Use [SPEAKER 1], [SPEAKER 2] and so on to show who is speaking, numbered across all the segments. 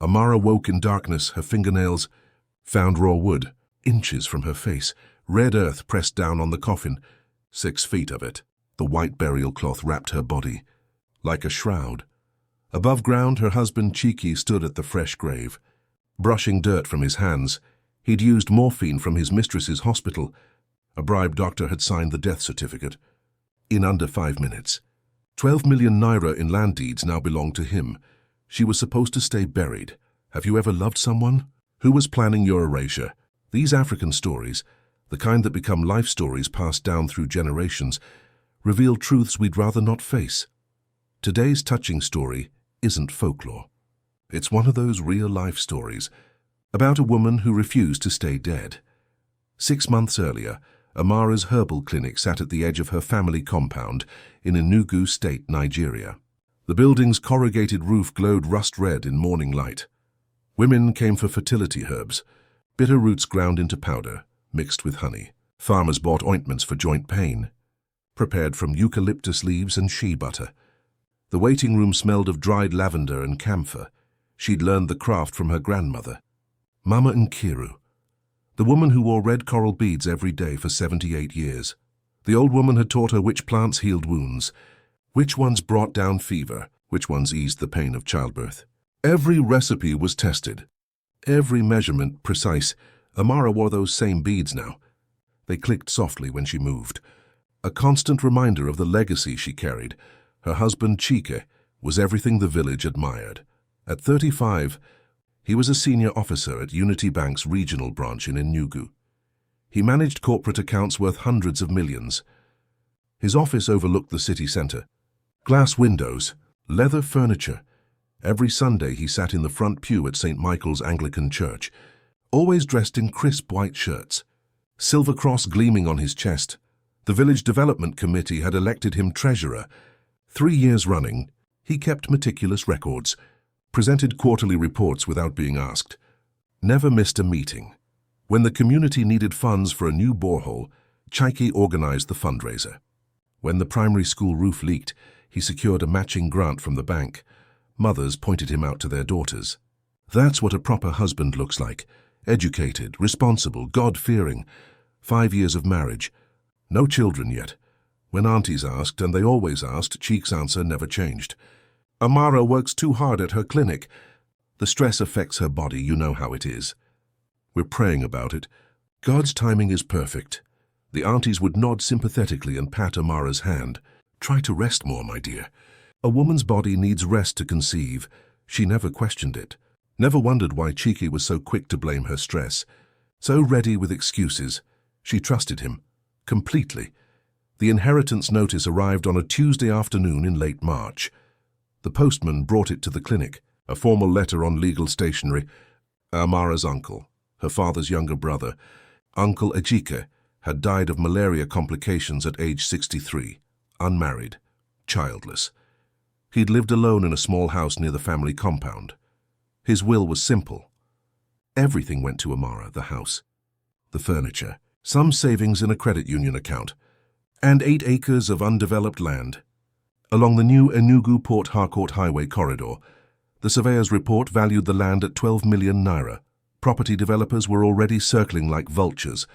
[SPEAKER 1] Amara woke in darkness, her fingernails found raw wood, inches from her face, red earth pressed down on the coffin, 6 feet of it. The white burial cloth wrapped her body, like a shroud. Above ground, her husband Cheeky stood at the fresh grave, brushing dirt from his hands. He'd used morphine from his mistress's hospital. A bribed doctor had signed the death certificate. In under 5 minutes. 12 million naira in land deeds now belonged to him. She was supposed to stay buried. Have you ever loved someone? Who was planning your erasure? These African stories, the kind that become life stories passed down through generations, reveal truths we'd rather not face. Today's touching story isn't folklore. It's one of those real-life stories about a woman who refused to stay dead. 6 months earlier, Amara's herbal clinic sat at the edge of her family compound in Enugu State, Nigeria. The building's corrugated roof glowed rust-red in morning light. Women came for fertility herbs, bitter roots ground into powder, mixed with honey. Farmers bought ointments for joint pain, prepared from eucalyptus leaves and shea butter. The waiting room smelled of dried lavender and camphor. She'd learned the craft from her grandmother, Mama Nkiru, the woman who wore red coral beads every day for 78 years. The old woman had taught her which plants healed wounds, which ones brought down fever, which ones eased the pain of childbirth. Every recipe was tested, every measurement precise. Amara wore those same beads now. They clicked softly when she moved, a constant reminder of the legacy she carried. Her husband, Chike, was everything the village admired. At 35, he was a senior officer at Unity Bank's regional branch in Enugu. He managed corporate accounts worth hundreds of millions. His office overlooked the city center. Glass windows, leather furniture. Every Sunday he sat in the front pew at St. Michael's Anglican Church, always dressed in crisp white shirts, silver cross gleaming on his chest. The village development committee had elected him treasurer. 3 years running, he kept meticulous records, presented quarterly reports without being asked, never missed a meeting. When the community needed funds for a new borehole, Chike organized the fundraiser. When the primary school roof leaked, he secured a matching grant from the bank. Mothers pointed him out to their daughters. That's what a proper husband looks like. Educated, responsible, God-fearing. 5 years of marriage. No children yet. When aunties asked, and they always asked, Cheek's answer never changed. Amara works too hard at her clinic. The stress affects her body, you know how it is. We're praying about it. God's timing is perfect. The aunties would nod sympathetically and pat Amara's hand. Try to rest more, my dear. A woman's body needs rest to conceive. She never questioned it. Never wondered why Cheeky was so quick to blame her stress. So ready with excuses. She trusted him. Completely. The inheritance notice arrived on a Tuesday afternoon in late March. The postman brought it to the clinic, a formal letter on legal stationery. Amara's uncle, her father's younger brother, Uncle Ejike, had died of malaria complications at age 63, unmarried, childless. He'd lived alone in a small house near the family compound. His will was simple. Everything went to Amara, the house, the furniture, some savings in a credit union account, and 8 acres of undeveloped land. Along the new Enugu-Port Harcourt Highway corridor, the surveyor's report valued the land at 12 million naira. Property developers were already circling like vultures,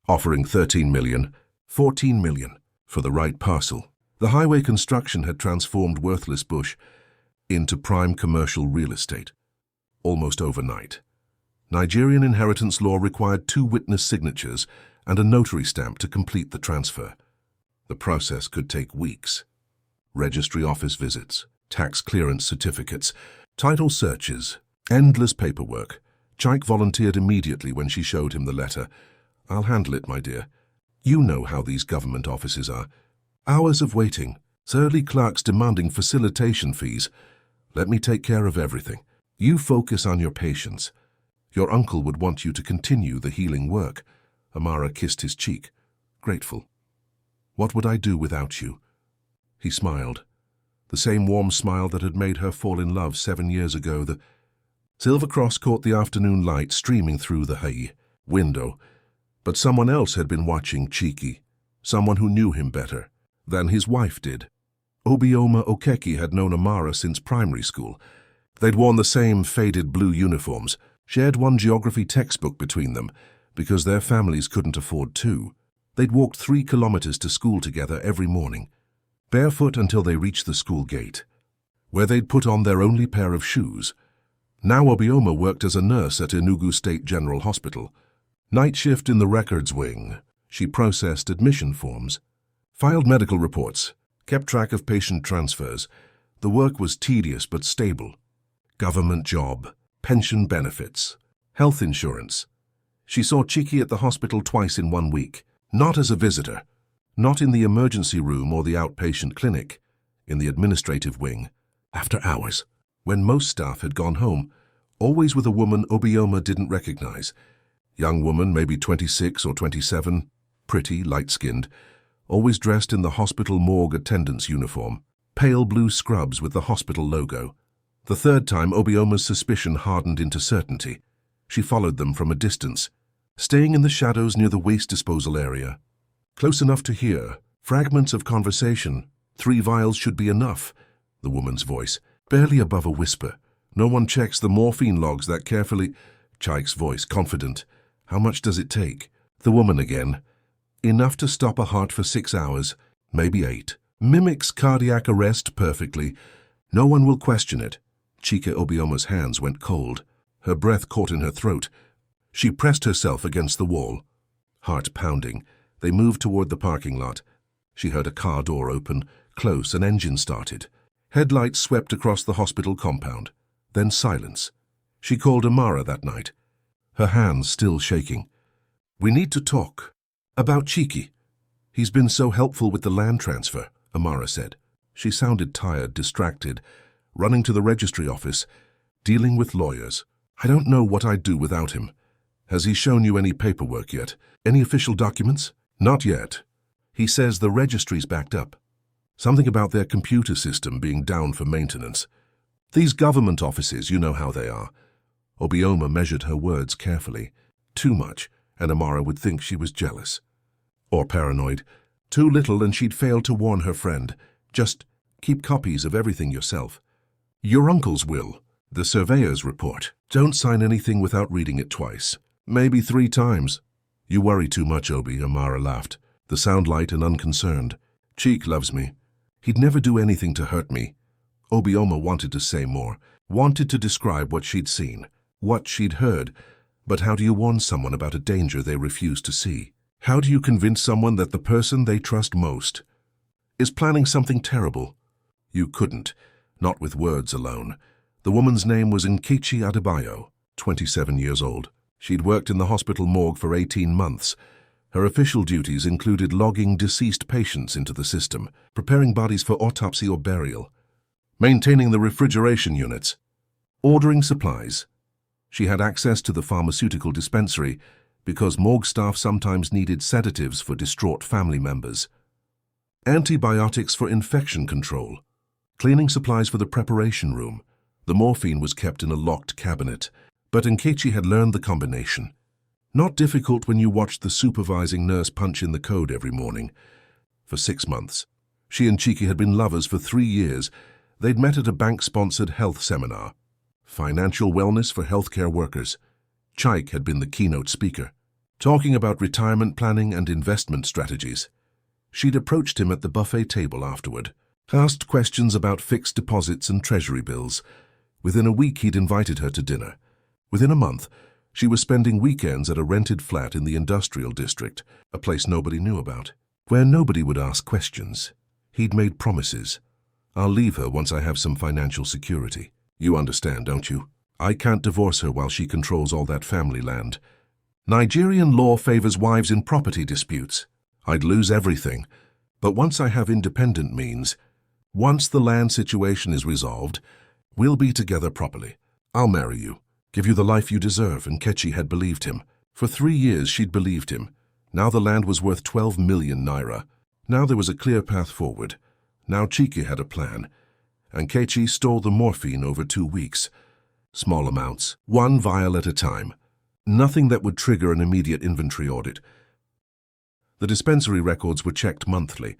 [SPEAKER 1] offering 13 million, 14 million for the right parcel. The highway construction had transformed worthless bush into prime commercial real estate, almost overnight. Nigerian inheritance law required 2 witness signatures and a notary stamp to complete the transfer. The process could take weeks. Registry office visits, tax clearance certificates, title searches, endless paperwork. Chike volunteered immediately when she showed him the letter. I'll handle it, my dear. You know how these government offices are. Hours of waiting, surly clerks demanding facilitation fees. Let me take care of everything. You focus on your patients. Your uncle would want you to continue the healing work. Amara kissed his cheek, grateful. What would I do without you? He smiled, the same warm smile that had made her fall in love 7 years ago. The silver cross caught the afternoon light streaming through the window, but someone else had been watching Cheeky, someone who knew him better than his wife did. Obioma Okeke had known Amara since primary school. They'd worn the same faded blue uniforms, shared one geography textbook between them, because their families couldn't afford two. They'd walked 3 kilometers to school together every morning, barefoot until they reached the school gate, where they'd put on their only pair of shoes. Now Obioma worked as a nurse at Enugu State General Hospital. Night shift in the records wing. She processed admission forms, filed medical reports, kept track of patient transfers. The work was tedious but stable. Government job, pension benefits, health insurance. She saw Chiki at the hospital twice in 1 week, not as a visitor, not in the emergency room or the outpatient clinic, in the administrative wing, after hours, when most staff had gone home, always with a woman Obioma didn't recognize. Young woman, maybe 26 or 27, pretty, light-skinned, always dressed in the hospital morgue attendant's uniform, pale blue scrubs with the hospital logo. The third time, Obioma's suspicion hardened into certainty. She followed them from a distance, staying in the shadows near the waste disposal area. Close enough to hear fragments of conversation. 3 vials should be enough, the woman's voice, barely above a whisper. No one checks the morphine logs that carefully. Chike's voice, confident. How much does it take? The woman again. Enough to stop a heart for 6 hours, maybe 8. Mimics cardiac arrest perfectly. No one will question it. Chika Obioma's hands went cold. Her breath caught in her throat. She pressed herself against the wall. Heart pounding, they moved toward the parking lot. She heard a car door open, close, an engine started. Headlights swept across the hospital compound. Then silence. She called Amara that night, her hands still shaking. "We need to talk. About Chiki. He's been so helpful with the land transfer," Amara said. She sounded tired, distracted, running to the registry office, dealing with lawyers. "I don't know what I'd do without him. Has he shown you any paperwork yet? Any official documents?" "Not yet. He says the registry's backed up. Something about their computer system being down for maintenance. These government offices, you know how they are." Obioma measured her words carefully. Too much, and Amara would think she was jealous. Or paranoid. Too little and she'd fail to warn her friend. "Just keep copies of everything yourself." "Your uncle's will. The surveyor's report. Don't sign anything without reading it twice. Maybe 3 times. "You worry too much, Obi," Amara laughed, the sound light and unconcerned. "Cheek loves me. He'd never do anything to hurt me." Obioma wanted to say more, wanted to describe what she'd seen, what she'd heard, but how do you warn someone about a danger they refuse to see? How do you convince someone that the person they trust most is planning something terrible? You couldn't, not with words alone. The woman's name was Nkechi Adebayo, 27 years old. She'd worked in the hospital morgue for 18 months. Her official duties included logging deceased patients into the system, preparing bodies for autopsy or burial, maintaining the refrigeration units, ordering supplies. She had access to the pharmaceutical dispensary because morgue staff sometimes needed sedatives for distraught family members, antibiotics for infection control, cleaning supplies for the preparation room. The morphine was kept in a locked cabinet, but Nkechi had learned the combination. Not difficult when you watched the supervising nurse punch in the code every morning. For 6 months. She and Chiki had been lovers for 3 years. They'd met at a bank-sponsored health seminar. Financial wellness for healthcare workers. Chike had been the keynote speaker, talking about retirement planning and investment strategies. She'd approached him at the buffet table afterward, asked questions about fixed deposits and treasury bills. Within a week, he'd invited her to dinner. Within a month, she was spending weekends at a rented flat in the industrial district, a place nobody knew about, where nobody would ask questions. He'd made promises. "I'll leave her once I have some financial security. You understand, don't you? I can't divorce her while she controls all that family land. Nigerian law favors wives in property disputes. I'd lose everything. But once I have independent means, once the land situation is resolved, we'll be together properly. I'll marry you, give you the life you deserve." And Nkechi had believed him. For 3 years she'd believed him. Now the land was worth 12 million naira. Now there was a clear path forward. Now Chiki had a plan. And Nkechi stole the morphine over 2 weeks. Small amounts, 1 vial at a time. Nothing that would trigger an immediate inventory audit. The dispensary records were checked monthly,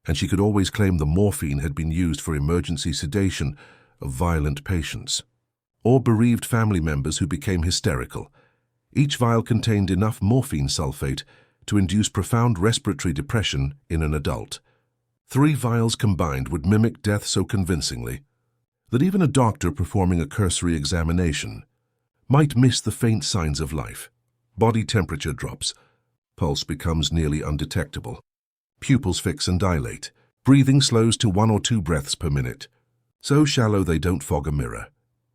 [SPEAKER 1] and she could always claim the morphine had been used for emergency sedation of violent patients. or bereaved family members who became hysterical. Each vial contained enough morphine sulfate to induce profound respiratory depression in an adult. 3 vials combined would mimic death so convincingly that even a doctor performing a cursory examination might miss the faint signs of life. Body temperature drops. Pulse becomes nearly undetectable. Pupils fix and dilate. Breathing slows to 1 or 2 breaths per minute, so shallow they don't fog a mirror.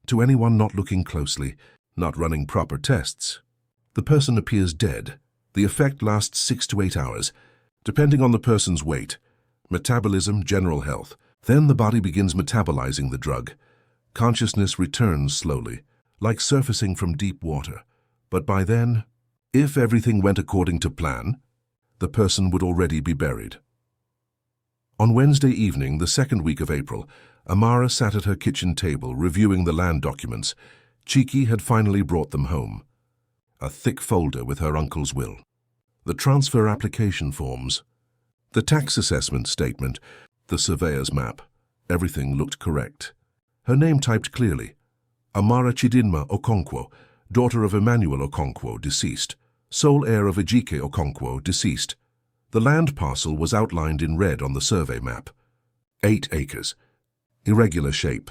[SPEAKER 1] To anyone not looking closely, not running proper tests, the person appears dead. The effect lasts 6 to 8 hours, depending on the person's weight, metabolism, general health. Then the body begins metabolizing the drug. Consciousness returns slowly, like surfacing from deep water. But by then, if everything went according to plan, the person would already be buried. On Wednesday evening, the 2nd week of April, Amara sat at her kitchen table reviewing the land documents. Cheeky had finally brought them home. A thick folder with her uncle's will. The transfer application forms. The tax assessment statement. The surveyor's map. Everything looked correct. Her name typed clearly. Amara Chidinma Okonkwo, daughter of Emmanuel Okonkwo, deceased. Sole heir of Ejike Okonkwo, deceased. The land parcel was outlined in red on the survey map. 8 acres. Irregular shape,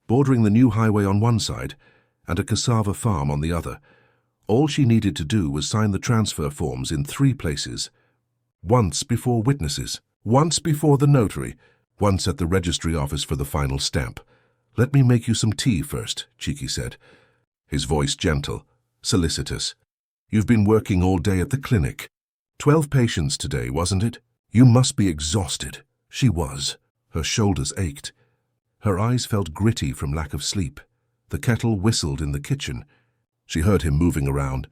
[SPEAKER 1] bordering the new highway on one side and a cassava farm on the other. All she needed to do was sign the transfer forms in 3 places. Once before witnesses, once before the notary, once at the registry office for the final stamp. "Let me make you some tea first," Cheeky said, his voice gentle, solicitous. "You've been working all day at the clinic. 12 patients today, wasn't it? You must be exhausted." She was. Her shoulders ached. Her eyes felt gritty from lack of sleep. The kettle whistled in the kitchen. She heard him moving around,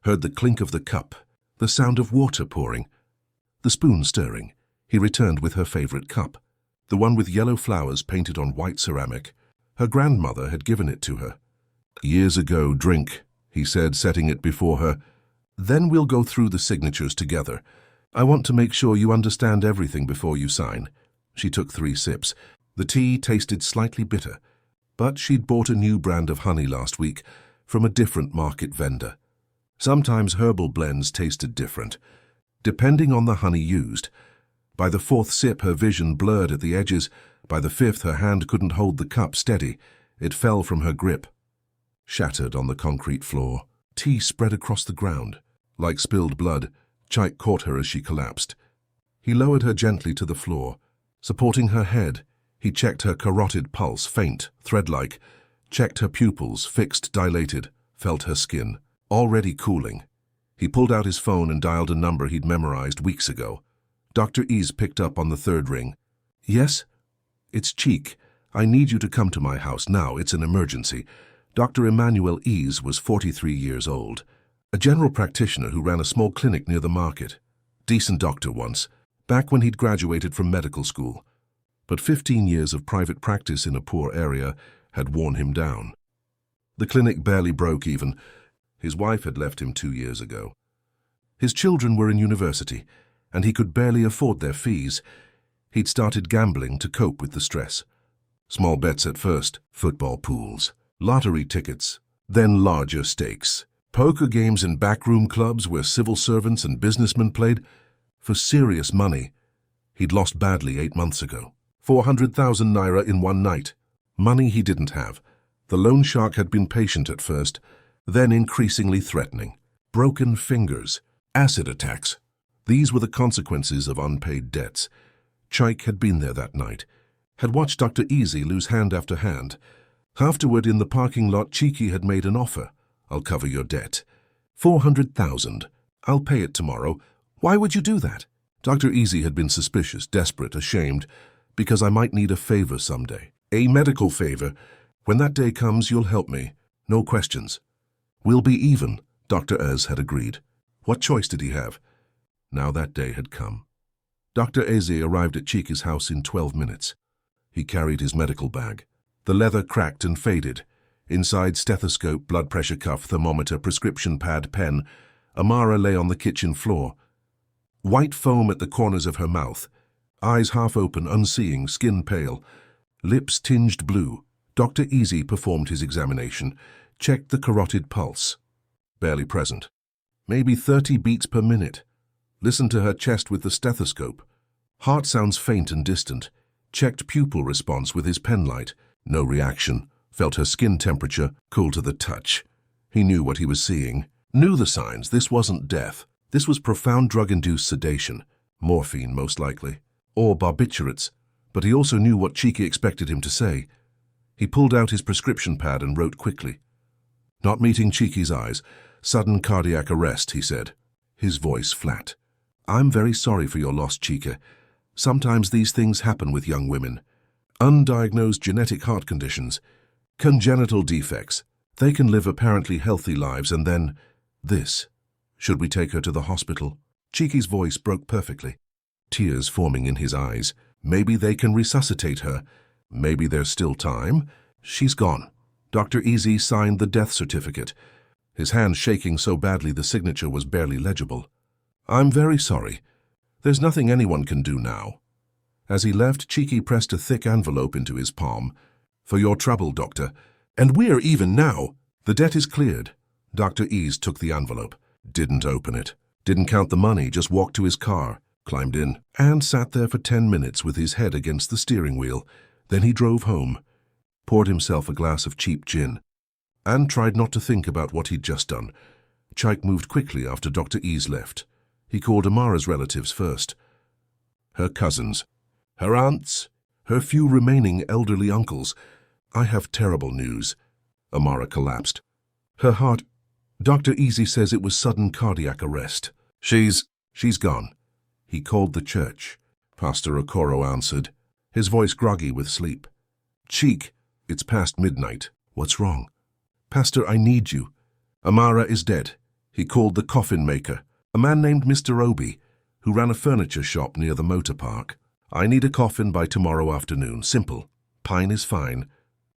[SPEAKER 1] heard the clink of the cup, the sound of water pouring, the spoon stirring. He returned with her favorite cup, the one with yellow flowers painted on white ceramic. Her grandmother had given it to her. "Years ago, drink," he said, setting it before her. "Then we'll go through the signatures together. I want to make sure you understand everything before you sign." She took 3 sips. The tea tasted slightly bitter, but she'd bought a new brand of honey last week from a different market vendor. Sometimes herbal blends tasted different, depending on the honey used. By the 4th sip, her vision blurred at the edges. By the 5th, her hand couldn't hold the cup steady. It fell from her grip, shattered on the concrete floor. Tea spread across the ground. Like spilled blood, Chaik caught her as she collapsed. He lowered her gently to the floor. Supporting her head, he checked her carotid pulse, faint, thread-like, checked her pupils, fixed, dilated, felt her skin, already cooling. He pulled out his phone and dialed a number he'd memorized weeks ago. Dr. Ease picked up on the 3rd ring. "Yes? It's Cheek. I need you to come to my house now. It's an emergency." Dr. Emmanuel Ease was 43 years old, a general practitioner who ran a small clinic near the market. Decent doctor once, back when he'd graduated from medical school. But 15 years of private practice in a poor area had worn him down. The clinic barely broke even. His wife had left him 2 years ago. His children were in university, and he could barely afford their fees. He'd started gambling to cope with the stress. Small bets at first, football pools, lottery tickets, then larger stakes. Poker games in backroom clubs where civil servants and businessmen played for serious money. He'd lost badly 8 months ago. 400,000 naira in one night. Money he didn't have. The loan shark had been patient at first, then increasingly threatening. Broken fingers, acid attacks. These were the consequences of unpaid debts. Chaik had been there that night, had watched Dr. Easy lose hand after hand. Afterward, in the parking lot, Cheeky had made an offer. "I'll cover your debt. 400,000. I'll pay it tomorrow." "Why would you do that?" Dr. Easy had been suspicious, desperate, ashamed, "Because I might need a favor someday. A medical favor. When that day comes, you'll help me. No questions." "We'll be even," Dr. Ez had agreed. What choice did he have? Now that day had come. Dr. Eze arrived at Cheeky's house in 12 minutes. He carried his medical bag. The leather cracked and faded. Inside, stethoscope, blood pressure cuff, thermometer, prescription pad, pen. Amara lay on the kitchen floor. White foam at the corners of her mouth. Eyes half open, unseeing, skin pale. Lips tinged blue. Dr. Easy performed his examination, checked the carotid pulse. Barely present. Maybe 30 beats per minute. Listened to her chest with the stethoscope. Heart sounds faint and distant. Checked pupil response with his penlight. No reaction. Felt her skin temperature, cool to the touch. He knew what he was seeing. Knew the signs. This wasn't death. This was profound drug-induced sedation. Morphine, most likely. Or barbiturates. But he also knew what Cheeky expected him to say. He pulled out his prescription pad and wrote quickly. Not meeting Cheeky's eyes. Sudden cardiac arrest, he said. His voice flat. I'm very sorry for your loss, Cheeky. Sometimes these things happen with young women. Undiagnosed genetic heart conditions. Congenital defects. They can live apparently healthy lives and then... this. Should we take her to the hospital? Cheeky's voice broke perfectly. Tears forming in his eyes. Maybe they can resuscitate her. Maybe there's still time. She's gone. Dr. Easy signed the death certificate, his hand shaking so badly the signature was barely legible. I'm very sorry. There's nothing anyone can do now. As he left, Cheeky pressed a thick envelope into his palm. For your trouble, Doctor. And we're even now. The debt is cleared. Dr. Ease took the envelope. Didn't open it. Didn't count the money, just walked to his car, climbed in, and sat there for 10 minutes with his head against the steering wheel. Then he drove home, poured himself a glass of cheap gin, and tried not to think about what he'd just done. Chike moved quickly after Dr. Ease left. He called Amara's relatives first. Her cousins, her aunts, her few remaining elderly uncles. I have terrible news. Amara collapsed. Her heart... Dr. Easy says it was sudden cardiac arrest. She's gone. He called the church. Pastor Okoro answered, his voice groggy with sleep. Cheek, it's past midnight. What's wrong? Pastor, I need you. Amara is dead. He called the coffin maker, a man named Mr. Obi, who ran a furniture shop near the motor park. I need a coffin by tomorrow afternoon. Simple. Pine is fine.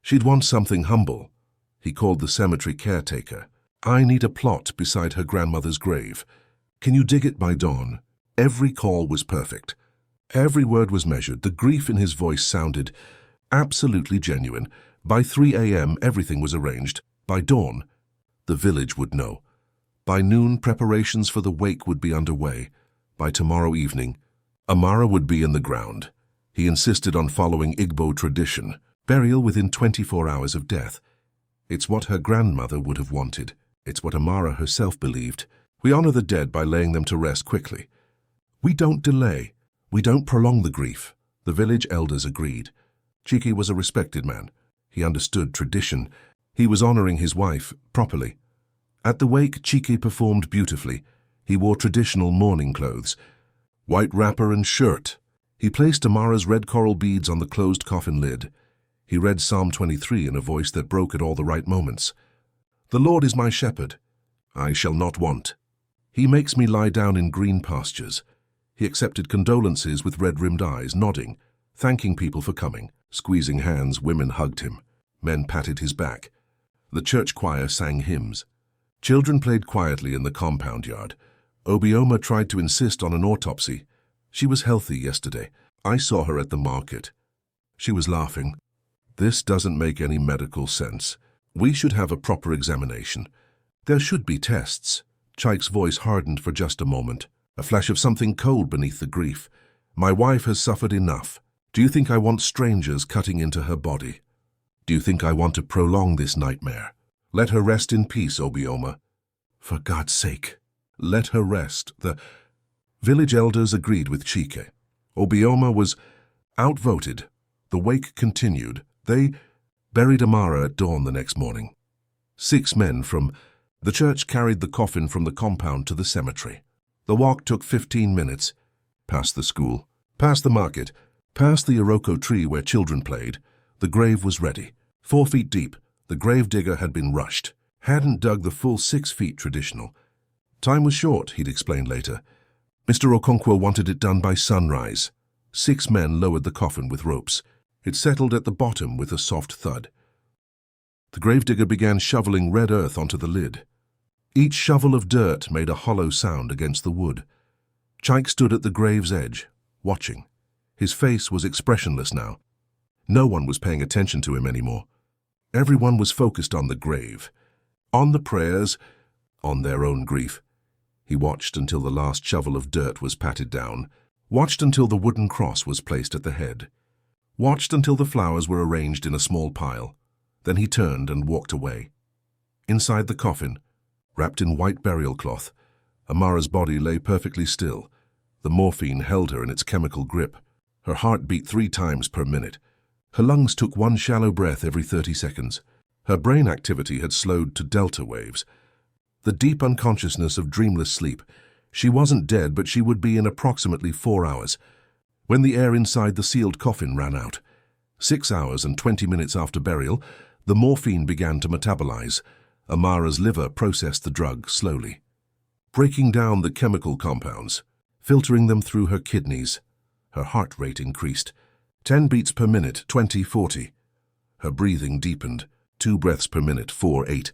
[SPEAKER 1] She'd want something humble. He called the cemetery caretaker. I need a plot beside her grandmother's grave. Can you dig it by dawn? Every call was perfect. Every word was measured. The grief in his voice sounded absolutely genuine. By 3 a.m. everything was arranged. By dawn, the village would know. By noon, preparations for the wake would be underway. By tomorrow evening, Amara would be in the ground. He insisted on following Igbo tradition, burial within 24 hours of death. It's what her grandmother would have wanted. It's what Amara herself believed. We honor the dead by laying them to rest quickly. We don't delay. We don't prolong the grief. The village elders agreed. Cheeky was a respected man. He understood tradition. He was honoring his wife properly. At the wake, Cheeky performed beautifully. He wore traditional mourning clothes, white wrapper and shirt. He placed Amara's red coral beads on the closed coffin lid. He read Psalm 23 in a voice that broke at all the right moments. The Lord is my shepherd. I shall not want. He makes me lie down in green pastures. He accepted condolences with red-rimmed eyes, nodding, thanking people for coming. Squeezing hands, women hugged him. Men patted his back. The church choir sang hymns. Children played quietly in the compound yard. Obioma tried to insist on an autopsy. She was healthy yesterday. I saw her at the market. She was laughing. This doesn't make any medical sense. We should have a proper examination. There should be tests. Chike's voice hardened for just a moment, a flash of something cold beneath the grief. My wife has suffered enough. Do you think I want strangers cutting into her body? Do you think I want to prolong this nightmare? Let her rest in peace, Obioma. For God's sake, let her rest. The village elders agreed with Chike. Obioma was outvoted. The wake continued. They buried Amara at dawn the next morning. 6 men from the church carried the coffin from the compound to the cemetery. The walk took 15 minutes. Past the school, past the market, past the Iroko tree where children played. The grave was ready. 4 feet deep, the grave digger had been rushed. Hadn't dug the full 6 feet traditional. Time was short, he'd explained later. Mr. Okonkwo wanted it done by sunrise. 6 men lowered the coffin with ropes. It settled at the bottom with a soft thud. The gravedigger began shoveling red earth onto the lid. Each shovel of dirt made a hollow sound against the wood. Chike stood at the grave's edge, watching. His face was expressionless now. No one was paying attention to him anymore. Everyone was focused on the grave, on the prayers, on their own grief. He watched until the last shovel of dirt was patted down, watched until the wooden cross was placed at the head, watched until the flowers were arranged in a small pile. Then he turned and walked away. Inside the coffin, wrapped in white burial cloth, Amara's body lay perfectly still. The morphine held her in its chemical grip. Her heart beat 3 times per minute. Her lungs took one shallow breath every 30 seconds. Her brain activity had slowed to delta waves. The deep unconsciousness of dreamless sleep. She wasn't dead, but she would be in approximately 4 hours. When the air inside the sealed coffin ran out, 6 hours and 20 minutes after burial, the morphine began to metabolize. Amara's liver processed the drug slowly, breaking down the chemical compounds, filtering them through her kidneys. Her heart rate increased. 10 beats per minute, 20, 40. Her breathing deepened. 2 breaths per minute, 4, 8.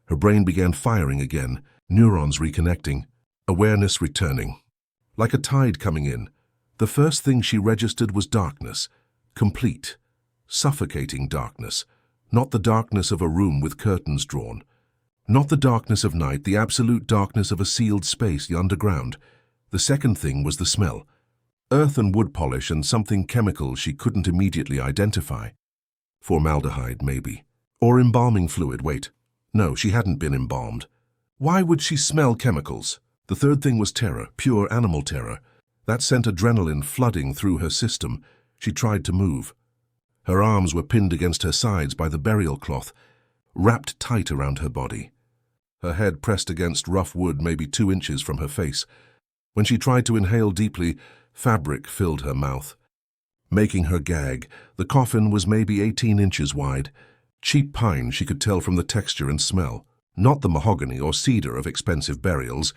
[SPEAKER 1] Her brain began firing again, neurons reconnecting, awareness returning. Like a tide coming in, the first thing she registered was darkness. Complete, suffocating darkness. Not the darkness of a room with curtains drawn. Not the darkness of night, the absolute darkness of a sealed space, the underground. The second thing was the smell. Earth and wood polish and something chemical she couldn't immediately identify. Formaldehyde, maybe. Or embalming fluid, wait. No, she hadn't been embalmed. Why would she smell chemicals? The third thing was terror, pure animal terror. That sent adrenaline flooding through her system. She tried to move. Her arms were pinned against her sides by the burial cloth, wrapped tight around her body. Her head pressed against rough wood maybe 2 inches from her face. When she tried to inhale deeply, fabric filled her mouth, making her gag. The coffin was maybe 18 inches wide. Cheap pine, she could tell from the texture and smell. Not the mahogany or cedar of expensive burials.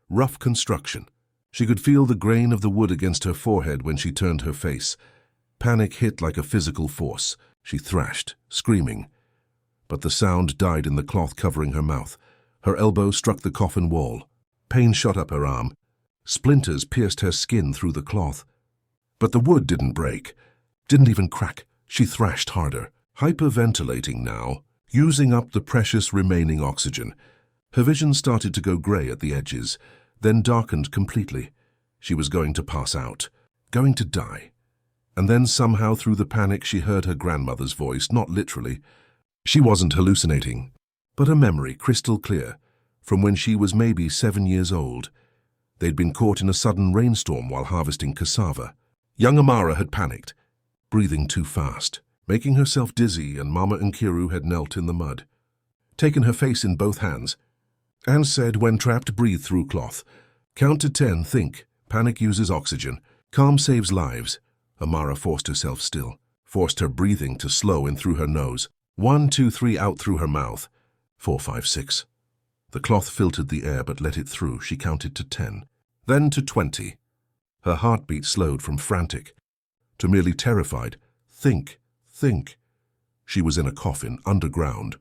[SPEAKER 1] Rough construction. She could feel the grain of the wood against her forehead when she turned her face. Panic hit like a physical force. She thrashed, screaming. But the sound died in the cloth covering her mouth. Her elbow struck the coffin wall. Pain shot up her arm. Splinters pierced her skin through the cloth. But the wood didn't break, didn't even crack. She thrashed harder, hyperventilating now, using up the precious remaining oxygen. Her vision started to go gray at the edges, then darkened completely. She was going to pass out, going to die. And then somehow through the panic she heard her grandmother's voice, not literally. She wasn't hallucinating, but a memory crystal clear, from when she was maybe 7 years old. They'd been caught in a sudden rainstorm while harvesting cassava. Young Amara had panicked, breathing too fast, making herself dizzy, and Mama Nkiru had knelt in the mud, taken her face in both hands, and said, when trapped, breathe through cloth. Count to 10, think. Panic uses oxygen. Calm saves lives. Amara forced herself still, forced her breathing to slow in through her nose. 1, 2, 3 out through her mouth. 4, 5, 6. The cloth filtered the air but let it through. She counted to 10, then to 20. Her heartbeat slowed from frantic to merely terrified. Think, think. She was in a coffin, underground,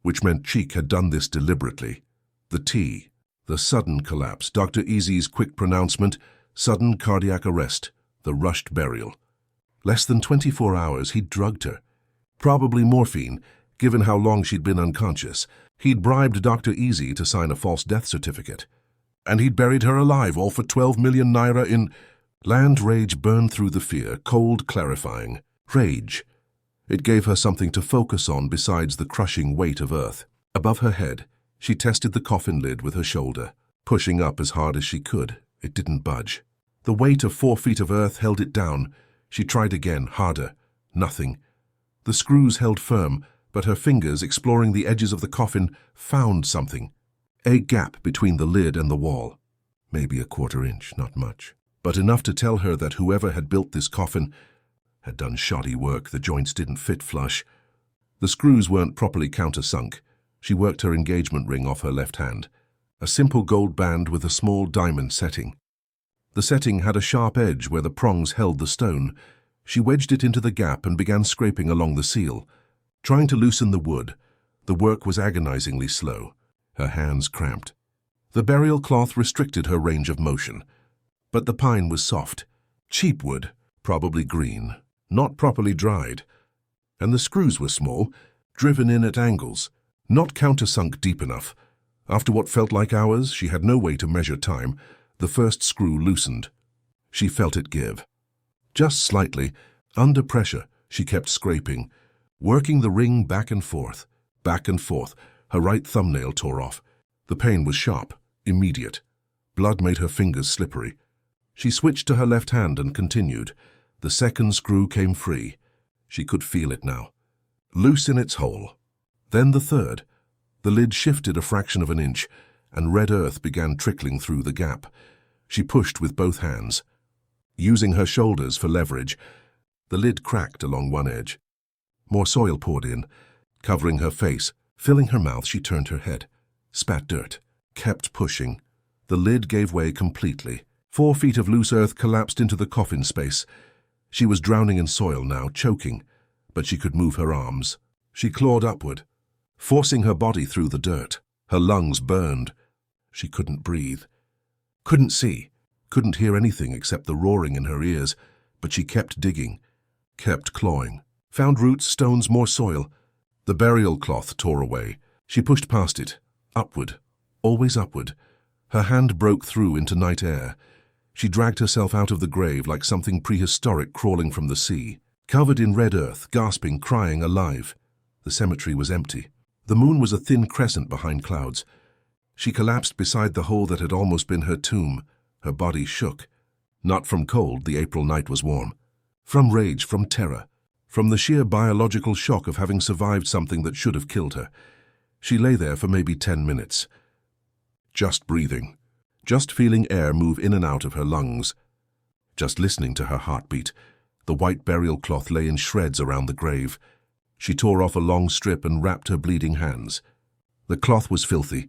[SPEAKER 1] which meant Cheek had done this deliberately. The T, the sudden collapse, Dr. Easy's quick pronouncement, sudden cardiac arrest, the rushed burial. Less than 24 hours, he'd drugged her. Probably morphine, given how long she'd been unconscious. He'd bribed Dr. Easy to sign a false death certificate. And he'd buried her alive, all for 12 million naira in... Land rage burned through the fear, cold, clarifying. Rage. It gave her something to focus on besides the crushing weight of earth. Above her head, she tested the coffin lid with her shoulder, pushing up as hard as she could. It didn't budge. The weight of 4 feet of earth held it down. She tried again, harder. Nothing. The screws held firm, but her fingers, exploring the edges of the coffin, found something. A gap between the lid and the wall. Maybe a 1/4 inch, not much, but enough to tell her that whoever had built this coffin had done shoddy work. The joints didn't fit flush. The screws weren't properly countersunk. She worked her engagement ring off her left hand, a simple gold band with a small diamond setting. The setting had a sharp edge where the prongs held the stone. She wedged it into the gap and began scraping along the seal, trying to loosen the wood. The work was agonizingly slow. Her hands cramped. The burial cloth restricted her range of motion. But the pine was soft. Cheap wood, probably green, not properly dried. And the screws were small, driven in at angles, not countersunk deep enough. After what felt like hours, she had no way to measure time. The first screw loosened. She felt it give. Just slightly, under pressure, she kept scraping, working the ring back and forth, back and forth. Her right thumbnail tore off. The pain was sharp, immediate. Blood made her fingers slippery. She switched to her left hand and continued. The second screw came free. She could feel it now, loose in its hole. Then the third. The lid shifted a fraction of an inch, and red earth began trickling through the gap. She pushed with both hands. Using her shoulders for leverage, the lid cracked along one edge. More soil poured in, covering her face. Filling her mouth, she turned her head, spat dirt, kept pushing. The lid gave way completely. 4 feet of loose earth collapsed into the coffin space. She was drowning in soil now, choking, but she could move her arms. She clawed upward, forcing her body through the dirt. Her lungs burned. She couldn't breathe, couldn't see, couldn't hear anything except the roaring in her ears, but she kept digging, kept clawing. Found roots, stones, more soil. The burial cloth tore away. She pushed past it, upward, always upward. Her hand broke through into night air. She dragged herself out of the grave like something prehistoric crawling from the sea, covered in red earth, gasping, crying, alive. The cemetery was empty. The moon was a thin crescent behind clouds. She collapsed beside the hole that had almost been her tomb. Her body shook. Not from cold, the April night was warm. From rage, from terror. From the sheer biological shock of having survived something that should have killed her. She lay there for maybe 10 minutes. Just breathing. Just feeling air move in and out of her lungs. Just listening to her heartbeat. The white burial cloth lay in shreds around the grave. She tore off a long strip and wrapped her bleeding hands. The cloth was filthy,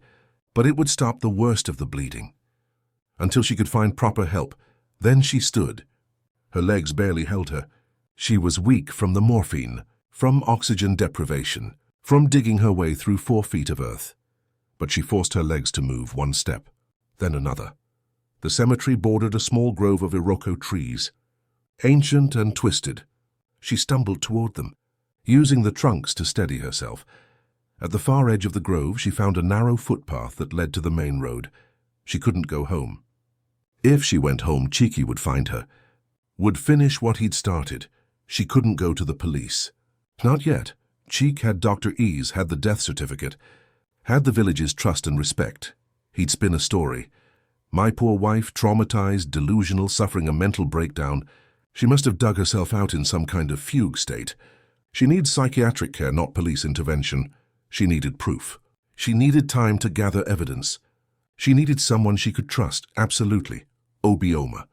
[SPEAKER 1] but it would stop the worst of the bleeding. Until she could find proper help. Then she stood. Her legs barely held her. She was weak from the morphine, from oxygen deprivation, from digging her way through 4 feet of earth. But she forced her legs to move one step, then another. The cemetery bordered a small grove of Iroko trees, ancient and twisted. She stumbled toward them, using the trunks to steady herself. At the far edge of the grove, she found a narrow footpath that led to the main road. She couldn't go home. If she went home, Cheeky would find her, would finish what he'd started. She couldn't go to the police. Not yet. Cheek had Dr. Ease, had the death certificate, had the village's trust and respect. He'd spin a story. My poor wife, traumatized, delusional, suffering a mental breakdown. She must have dug herself out in some kind of fugue state. She needs psychiatric care, not police intervention. She needed proof. She needed time to gather evidence. She needed someone she could trust, absolutely. Obioma.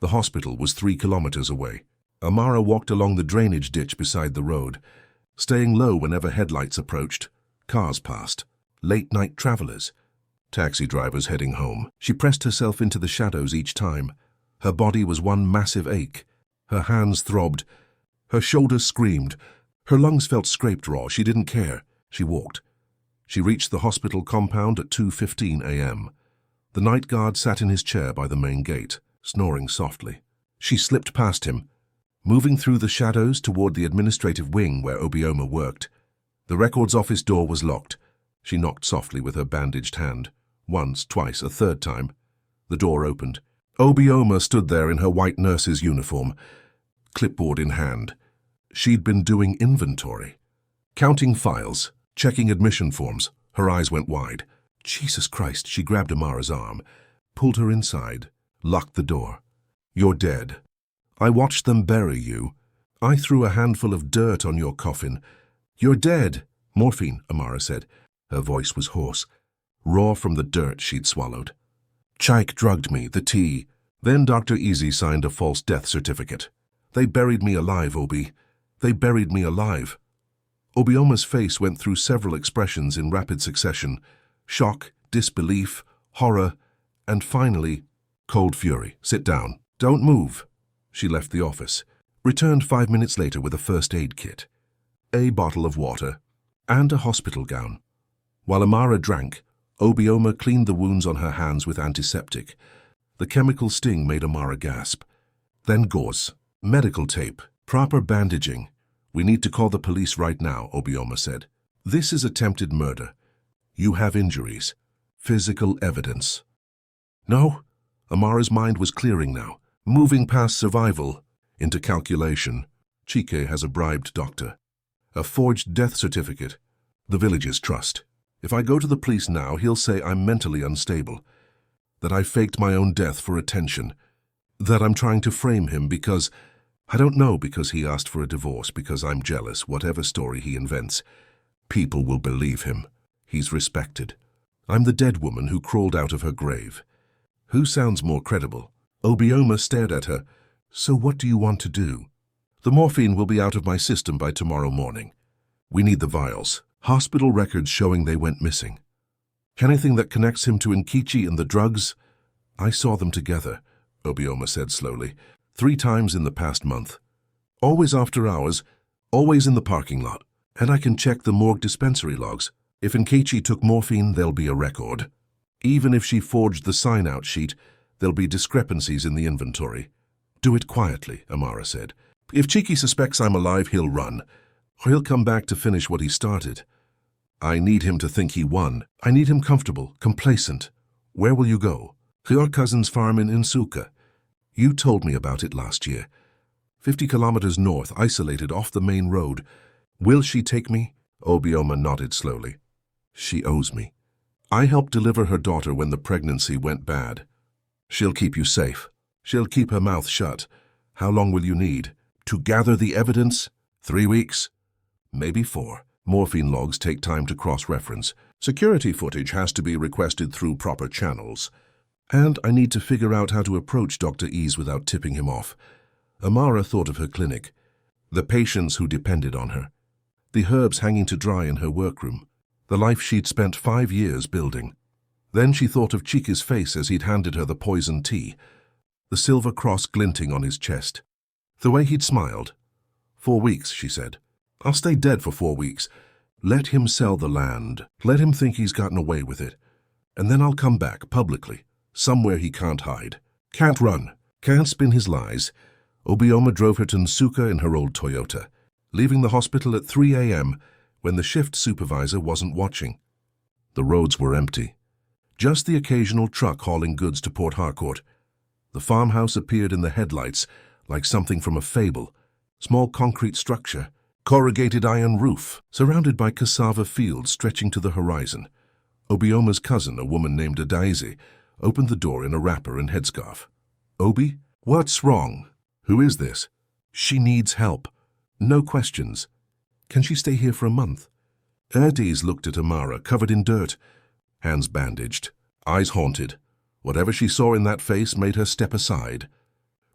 [SPEAKER 1] The hospital was 3 kilometers away. Amara walked along the drainage ditch beside the road, staying low whenever headlights approached. Cars passed. Late-night travelers. Taxi drivers heading home. She pressed herself into the shadows each time. Her body was one massive ache. Her hands throbbed. Her shoulders screamed. Her lungs felt scraped raw. She didn't care. She walked. She reached the hospital compound at 2:15 a.m. The night guard sat in his chair by the main gate, snoring softly. She slipped past him, moving through the shadows toward the administrative wing where Obioma worked. The records office door was locked. She knocked softly with her bandaged hand. Once, twice, a third time. The door opened. Obioma stood there in her white nurse's uniform, clipboard in hand. She'd been doing inventory, counting files, checking admission forms. Her eyes went wide. Jesus Christ, she grabbed Amara's arm, pulled her inside, locked the door. You're dead. I watched them bury you. I threw a handful of dirt on your coffin. You're dead. Morphine, Amara said. Her voice was hoarse, raw from the dirt she'd swallowed. Chaik drugged me, the tea. Then Dr. Easy signed a false death certificate. They buried me alive, Obi. They buried me alive. Obioma's face went through several expressions in rapid succession. Shock, disbelief, horror, and finally, cold fury. Sit down. Don't move. She left the office, returned 5 minutes later with a first aid kit, a bottle of water, and a hospital gown. While Amara drank, Obioma cleaned the wounds on her hands with antiseptic. The chemical sting made Amara gasp. Then gauze, medical tape, proper bandaging. We need to call the police right now, Obioma said. This is attempted murder. You have injuries. Physical evidence. No? Amara's mind was clearing now, moving past survival into calculation. Chike has a bribed doctor. A forged death certificate. The village's trust. If I go to the police now, he'll say I'm mentally unstable, that I faked my own death for attention, that I'm trying to frame him because, I don't know, because he asked for a divorce, because I'm jealous, whatever story he invents. People will believe him. He's respected. I'm the dead woman who crawled out of her grave. Who sounds more credible? Obioma stared at her. So what do you want to do? The morphine will be out of my system by tomorrow morning. We need the vials. Hospital records showing they went missing. Anything that connects him to Nkechi and the drugs? I saw them together, Obioma said slowly, 3 times in the past month. Always after hours, always in the parking lot. And I can check the morgue dispensary logs. If Nkechi took morphine, there'll be a record. Even if she forged the sign-out sheet, there'll be discrepancies in the inventory. Do it quietly, Amara said. If Chike suspects I'm alive, he'll run. Or he'll come back to finish what he started. I need him to think he won. I need him comfortable, complacent. Where will you go? Your cousin's farm in Nsuka. You told me about it last year. 50 kilometers north, isolated off the main road. Will she take me? Obioma nodded slowly. She owes me. I helped deliver her daughter when the pregnancy went bad. She'll keep you safe. She'll keep her mouth shut. How long will you need? To gather the evidence? 3 weeks? Maybe 4. Morphine logs take time to cross-reference. Security footage has to be requested through proper channels. And I need to figure out how to approach Dr. Ease without tipping him off. Amara thought of her clinic, the patients who depended on her, the herbs hanging to dry in her workroom, the life she'd spent 5 years building. Then she thought of Chike's face as he'd handed her the poison tea, the silver cross glinting on his chest, the way he'd smiled. 4 weeks, she said. I'll stay dead for 4 weeks. Let him sell the land. Let him think he's gotten away with it. And then I'll come back, publicly, somewhere he can't hide. Can't run. Can't spin his lies. Obioma drove her to Nsuka in her old Toyota, leaving the hospital at 3 a.m. when the shift supervisor wasn't watching. The roads were empty. Just the occasional truck hauling goods to Port Harcourt. The farmhouse appeared in the headlights like something from a fable. Small concrete structure, corrugated iron roof, surrounded by cassava fields stretching to the horizon. Obioma's cousin, a woman named Adaize, opened the door in a wrapper and headscarf. Obi, what's wrong? Who is this? She needs help. No questions. Can she stay here for a month? Erdiz looked at Amara, covered in dirt, hands bandaged, eyes haunted. Whatever she saw in that face made her step aside.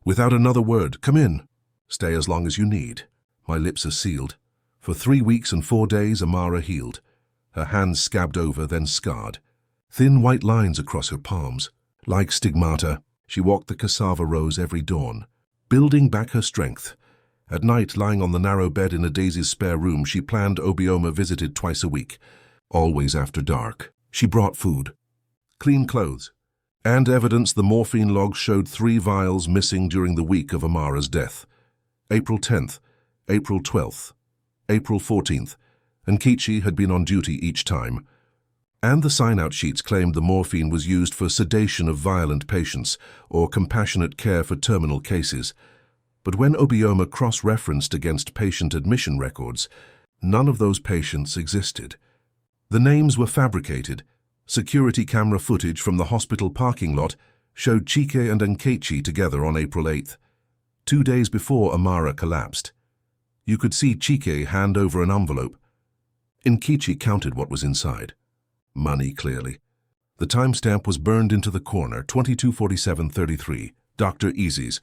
[SPEAKER 1] Without another word, come in. Stay as long as you need. My lips are sealed. For 3 weeks and 4 days, Amara healed. Her hands scabbed over, then scarred. Thin white lines across her palms. Like stigmata, she walked the cassava rows every dawn, building back her strength. At night, lying on the narrow bed in Adaize's spare room, she planned Obioma visited twice a week, always after dark. She brought food, clean clothes, and evidence. The morphine log showed 3 vials missing during the week of Amara's death. April 10th, April 12th, April 14th, and Nkechi had been on duty each time. And the sign-out sheets claimed the morphine was used for sedation of violent patients or compassionate care for terminal cases. But when Obioma cross-referenced against patient admission records, none of those patients existed. The names were fabricated. Security camera footage from the hospital parking lot showed Chike and Nkechi together on April 8th, 2 days before Amara collapsed. You could see Chike hand over an envelope. Nkechi counted what was inside. Money, clearly. The timestamp was burned into the corner, 224733, Dr. Easy's.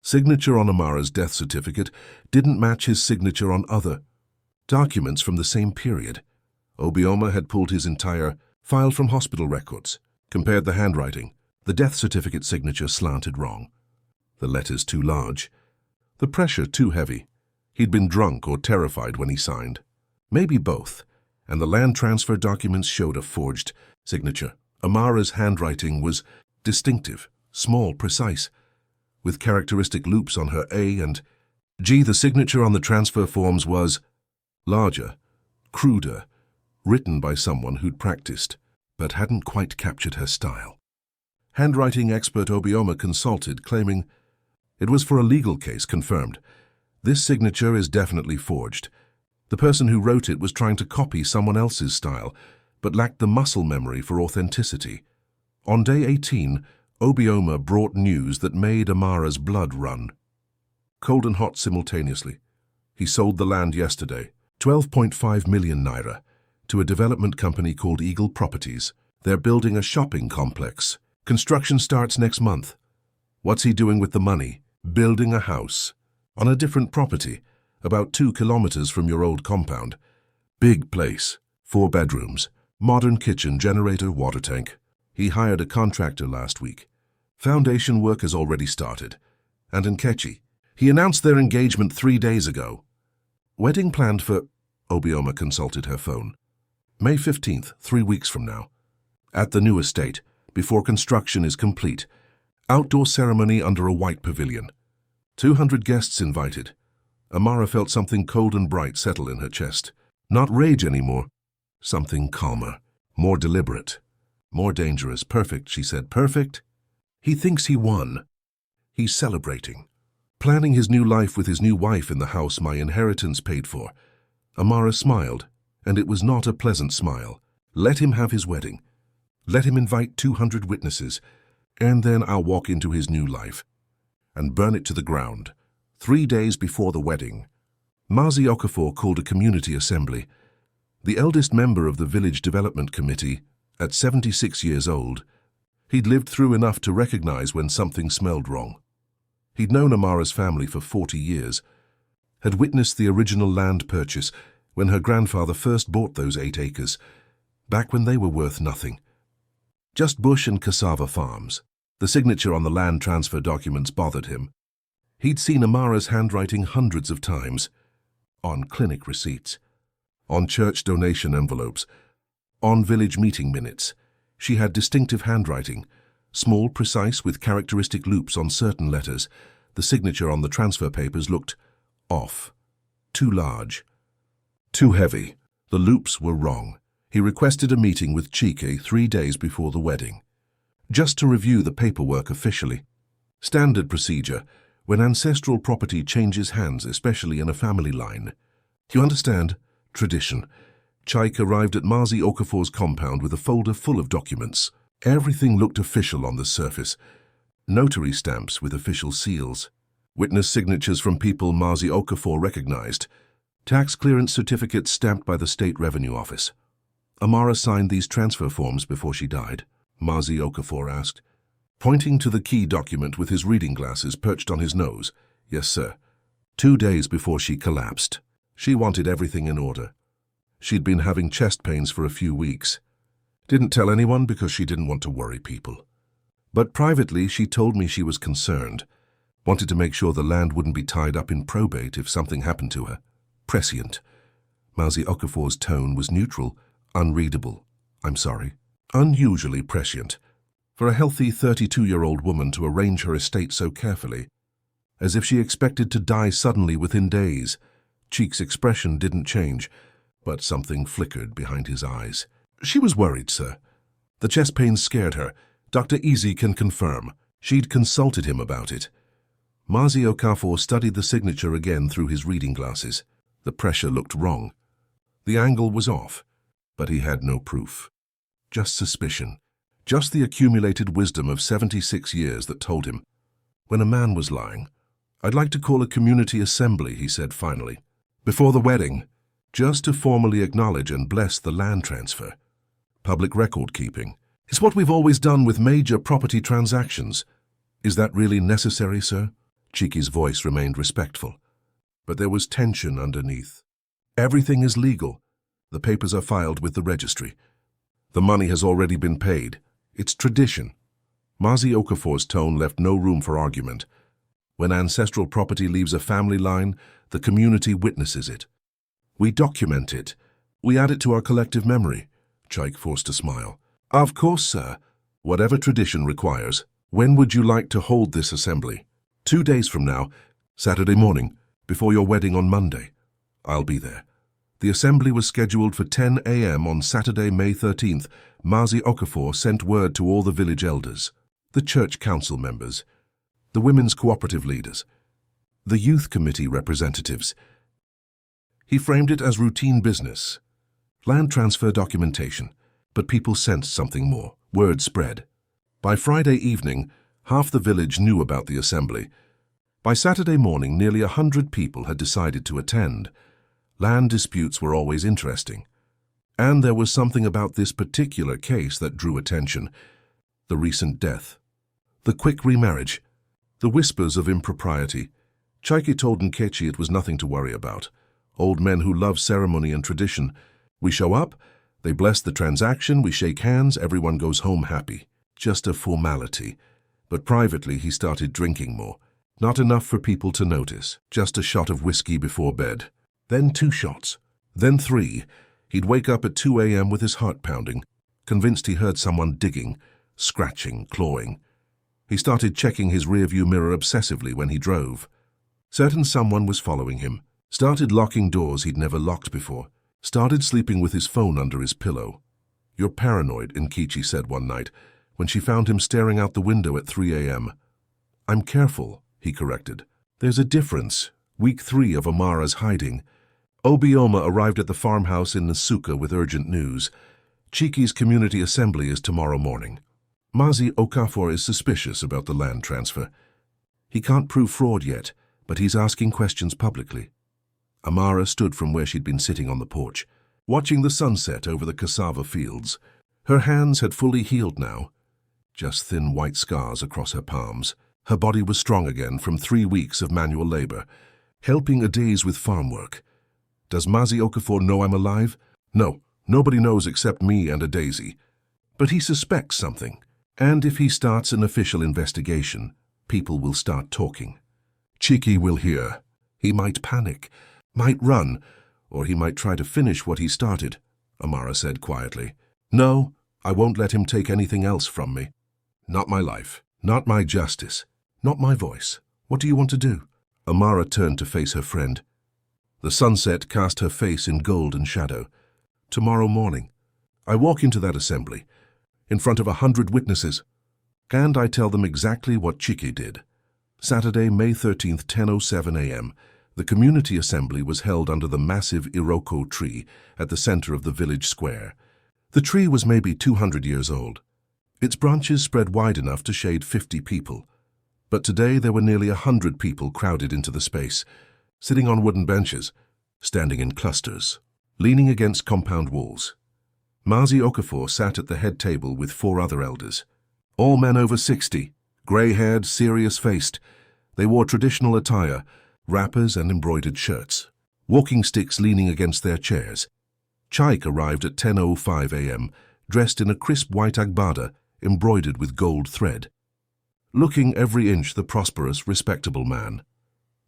[SPEAKER 1] Signature on Amara's death certificate didn't match his signature on other documents from the same period. Obioma had pulled his entire file from hospital records, compared the handwriting. The death certificate signature slanted wrong. The letters too large. The pressure too heavy. He'd been drunk or terrified when he signed. Maybe both. And the land transfer documents showed a forged signature. Amara's handwriting was distinctive, small, precise, with characteristic loops on her A and The signature on the transfer forms was larger, cruder, written by someone who'd practiced, but hadn't quite captured her style. Handwriting expert Obioma consulted, claiming it was for a legal case. Confirmed. This signature is definitely forged. The person who wrote it was trying to copy someone else's style, but lacked the muscle memory for authenticity. On day 18, Obioma brought news that made Amara's blood run. Cold and hot simultaneously. He sold the land yesterday, 12.5 million naira, to a development company called Eagle Properties. They're building a shopping complex. Construction starts next month. What's he doing with the money? Building a house. On a different property, about 2 kilometers from your old compound. Big place, 4 bedrooms, modern kitchen, generator, water tank. He hired a contractor last week. Foundation work has already started. And Nkechi, he announced their engagement 3 days ago. Wedding planned for, Obioma consulted her phone, May 15th, 3 weeks from now. At the new estate, before construction is complete. Outdoor ceremony under a white pavilion. 200 guests invited. Amara felt something cold and bright settle in her chest. Not rage anymore. Something calmer, more deliberate, more dangerous. Perfect, she said. Perfect? He thinks he won. He's celebrating. Planning his new life with his new wife in the house my inheritance paid for. Amara smiled, and it was not a pleasant smile. Let him have his wedding. Let him invite 200 witnesses, and then I'll walk into his new life and burn it to the ground. 3 days before the wedding, Mazi Okafor called a community assembly. The eldest member of the village development committee, at 76 years old, he'd lived through enough to recognize when something smelled wrong. He'd known Amara's family for 40 years, had witnessed the original land purchase when her grandfather first bought those 8 acres, back when they were worth nothing. Just bush and cassava farms. The signature on the land transfer documents bothered him. He'd seen Amara's handwriting hundreds of times, on clinic receipts, on church donation envelopes, on village meeting minutes. She had distinctive handwriting, small, precise, with characteristic loops on certain letters. The signature on the transfer papers looked off, too large, too heavy. The loops were wrong. He requested a meeting with Chike 3 days before the wedding, just to review the paperwork officially. Standard procedure when ancestral property changes hands, especially in a family line. You understand? Tradition. Chike arrived at Mazi Okafor's compound with a folder full of documents. Everything looked official on the surface. Notary stamps with official seals. Witness signatures from people Mazi Okafor recognized. Tax clearance certificates stamped by the State Revenue Office. Amara signed these transfer forms before she died, Mazi Okafor asked, pointing to the key document with his reading glasses perched on his nose. Yes, sir. 2 days before she collapsed. She wanted everything in order. She'd been having chest pains for a few weeks. Didn't tell anyone because she didn't want to worry people. But privately, she told me she was concerned. Wanted to make sure the land wouldn't be tied up in probate if something happened to her. Prescient. Mazi Okafor's tone was neutral, unreadable. I'm sorry. Unusually prescient. For a healthy 32-year-old woman to arrange her estate so carefully, as if she expected to die suddenly within days. Cheek's expression didn't change, but something flickered behind his eyes. She was worried, sir. The chest pains scared her. Dr. Easy can confirm. She'd consulted him about it. Mazi Okafor studied the signature again through his reading glasses. The pressure looked wrong. The angle was off, but he had no proof. Just suspicion. Just the accumulated wisdom of 76 years that told him. When a man was lying, I'd like to call a community assembly, he said finally. Before the wedding, just to formally acknowledge and bless the land transfer. Public record keeping. It's what we've always done with major property transactions. Is that really necessary, sir? Chiki's voice remained respectful, but there was tension underneath. Everything is legal. The papers are filed with the registry. The money has already been paid. It's tradition. Mazi Okafor's tone left no room for argument. When ancestral property leaves a family line, the community witnesses it. We document it. We add it to our collective memory. Chike forced a smile. Of course, sir. Whatever tradition requires. When would you like to hold this assembly? 2 days from now, Saturday morning, before your wedding on Monday. I'll be there. The assembly was scheduled for 10 a.m. on Saturday, May 13th. Mazi Okafor sent word to all the village elders, the church council members, the women's cooperative leaders, the youth committee representatives. He framed it as routine business, land transfer documentation, but people sensed something more. Word spread. By Friday evening, half the village knew about the assembly. By Saturday morning, nearly 100 people had decided to attend. Land disputes were always interesting. And there was something about this particular case that drew attention. The recent death. The quick remarriage. The whispers of impropriety. Chaiki told Nkechi it was nothing to worry about. Old men who love ceremony and tradition. We show up, they bless the transaction, we shake hands, everyone goes home happy. Just a formality. But privately he started drinking more. Not enough for people to notice. Just a shot of whiskey before bed. Then 2 shots. Then 3. He'd wake up at 2 a.m. with his heart pounding, convinced he heard someone digging, scratching, clawing. He started checking his rearview mirror obsessively when he drove. Certain someone was following him. Started locking doors he'd never locked before. Started sleeping with his phone under his pillow. You're paranoid, Nkechi said one night, when she found him staring out the window at 3 a.m. I'm careful, he corrected. There's a difference. Week 3 of Amara's hiding. Obioma arrived at the farmhouse in Nsuka with urgent news. Chiki's community assembly is tomorrow morning. Mazi Okafor is suspicious about the land transfer. He can't prove fraud yet, but he's asking questions publicly. Amara stood from where she'd been sitting on the porch, watching the sunset over the cassava fields. Her hands had fully healed now, just thin white scars across her palms. Her body was strong again from 3 weeks of manual labor, helping a days with farm work. Does Mazi Okafor know I'm alive? No, nobody knows except me and a daisy. But he suspects something, and if he starts an official investigation, people will start talking. Chiki will hear. He might panic, might run, or he might try to finish what he started, Amara said quietly. No, I won't let him take anything else from me. Not my life, not my justice, not my voice. What do you want to do? Amara turned to face her friend. The sunset cast her face in golden shadow. Tomorrow morning, I walk into that assembly, in front of 100 witnesses, and I tell them exactly what Chiki did. Saturday, May 13th, 10:07 a.m., the community assembly was held under the massive Iroko tree at the center of the village square. The tree was maybe 200 years old. Its branches spread wide enough to shade 50 people. But today there were nearly 100 people crowded into the space, sitting on wooden benches, standing in clusters, leaning against compound walls. Mazi Okafor sat at the head table with 4 other elders. All men over 60, grey-haired, serious-faced. They wore traditional attire, wrappers and embroidered shirts, walking sticks leaning against their chairs. Chaik arrived at 10:05 a.m., dressed in a crisp white agbada embroidered with gold thread. Looking every inch the prosperous, respectable man.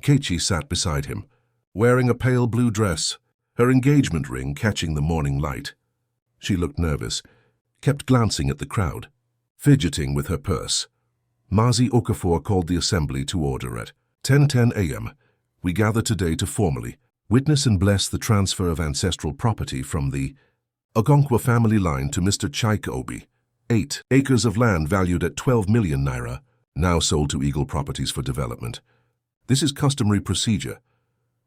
[SPEAKER 1] Kechi sat beside him, wearing a pale blue dress, her engagement ring catching the morning light. She looked nervous, kept glancing at the crowd, fidgeting with her purse. Mazi Okafor called the assembly to order at 10:10 a.m. We gather today to formally witness and bless the transfer of ancestral property from the Ogonkwa family line to Mr. Chaik Obi. 8 acres of land valued at 12 million naira, now sold to Eagle Properties for development. This is customary procedure.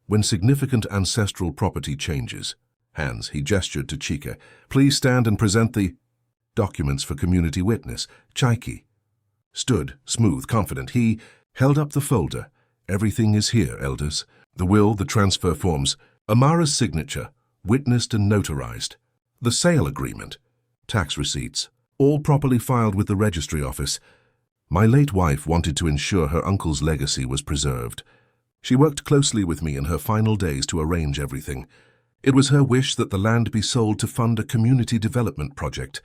[SPEAKER 1] When significant ancestral property changes, hands, he gestured to Chika, please stand and present the documents for community witness. Chaiki stood, smooth, confident. He held up the folder. Everything is here, elders. The will, the transfer forms, Amara's signature, witnessed and notarized. The sale agreement, tax receipts, all properly filed with the registry office. My late wife wanted to ensure her uncle's legacy was preserved. She worked closely with me in her final days to arrange everything. It was her wish that the land be sold to fund a community development project,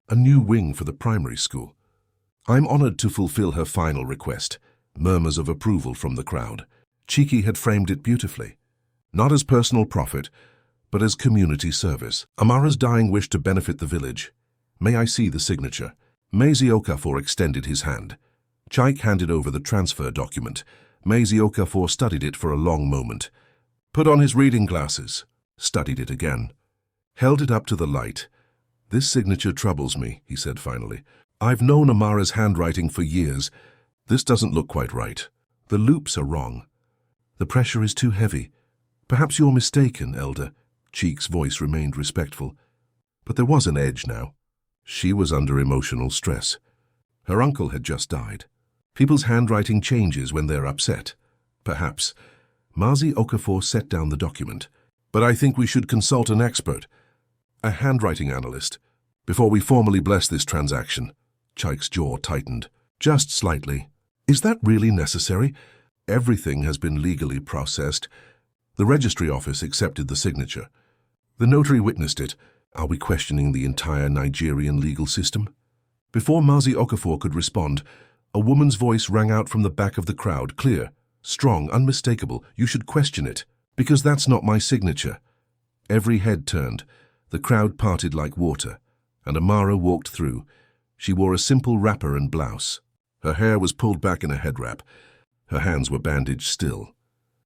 [SPEAKER 1] a new wing for the primary school. I'm honored to fulfill her final request. Murmurs of approval from the crowd. Chiki had framed it beautifully. Not as personal profit, but as community service. Amara's dying wish to benefit the village. May I see the signature? Mazi Okafor extended his hand. Chaik handed over the transfer document. Maisie Okafor studied it for a long moment. Put on his reading glasses. Studied it again. Held it up to the light. This signature troubles me, he said finally. I've known Amara's handwriting for years. This doesn't look quite right. The loops are wrong. The pressure is too heavy. Perhaps you're mistaken, Elder. Cheek's voice remained respectful. But there was an edge now. She was under emotional stress. Her uncle had just died. People's handwriting changes when they're upset. Perhaps. Maisie Okafor set down the document. But I think we should consult an expert, a handwriting analyst, before we formally bless this transaction. Cheek's jaw tightened. Just slightly. Is that really necessary? Everything has been legally processed. The registry office accepted the signature. The notary witnessed it. Are we questioning the entire Nigerian legal system? Before Maisie Okafor could respond, a woman's voice rang out from the back of the crowd, clear, strong, unmistakable. You should question it, because that's not my signature. Every head turned. The crowd parted like water, and Amara walked through. She wore a simple wrapper and blouse. Her hair was pulled back in a head wrap. Her hands were bandaged still.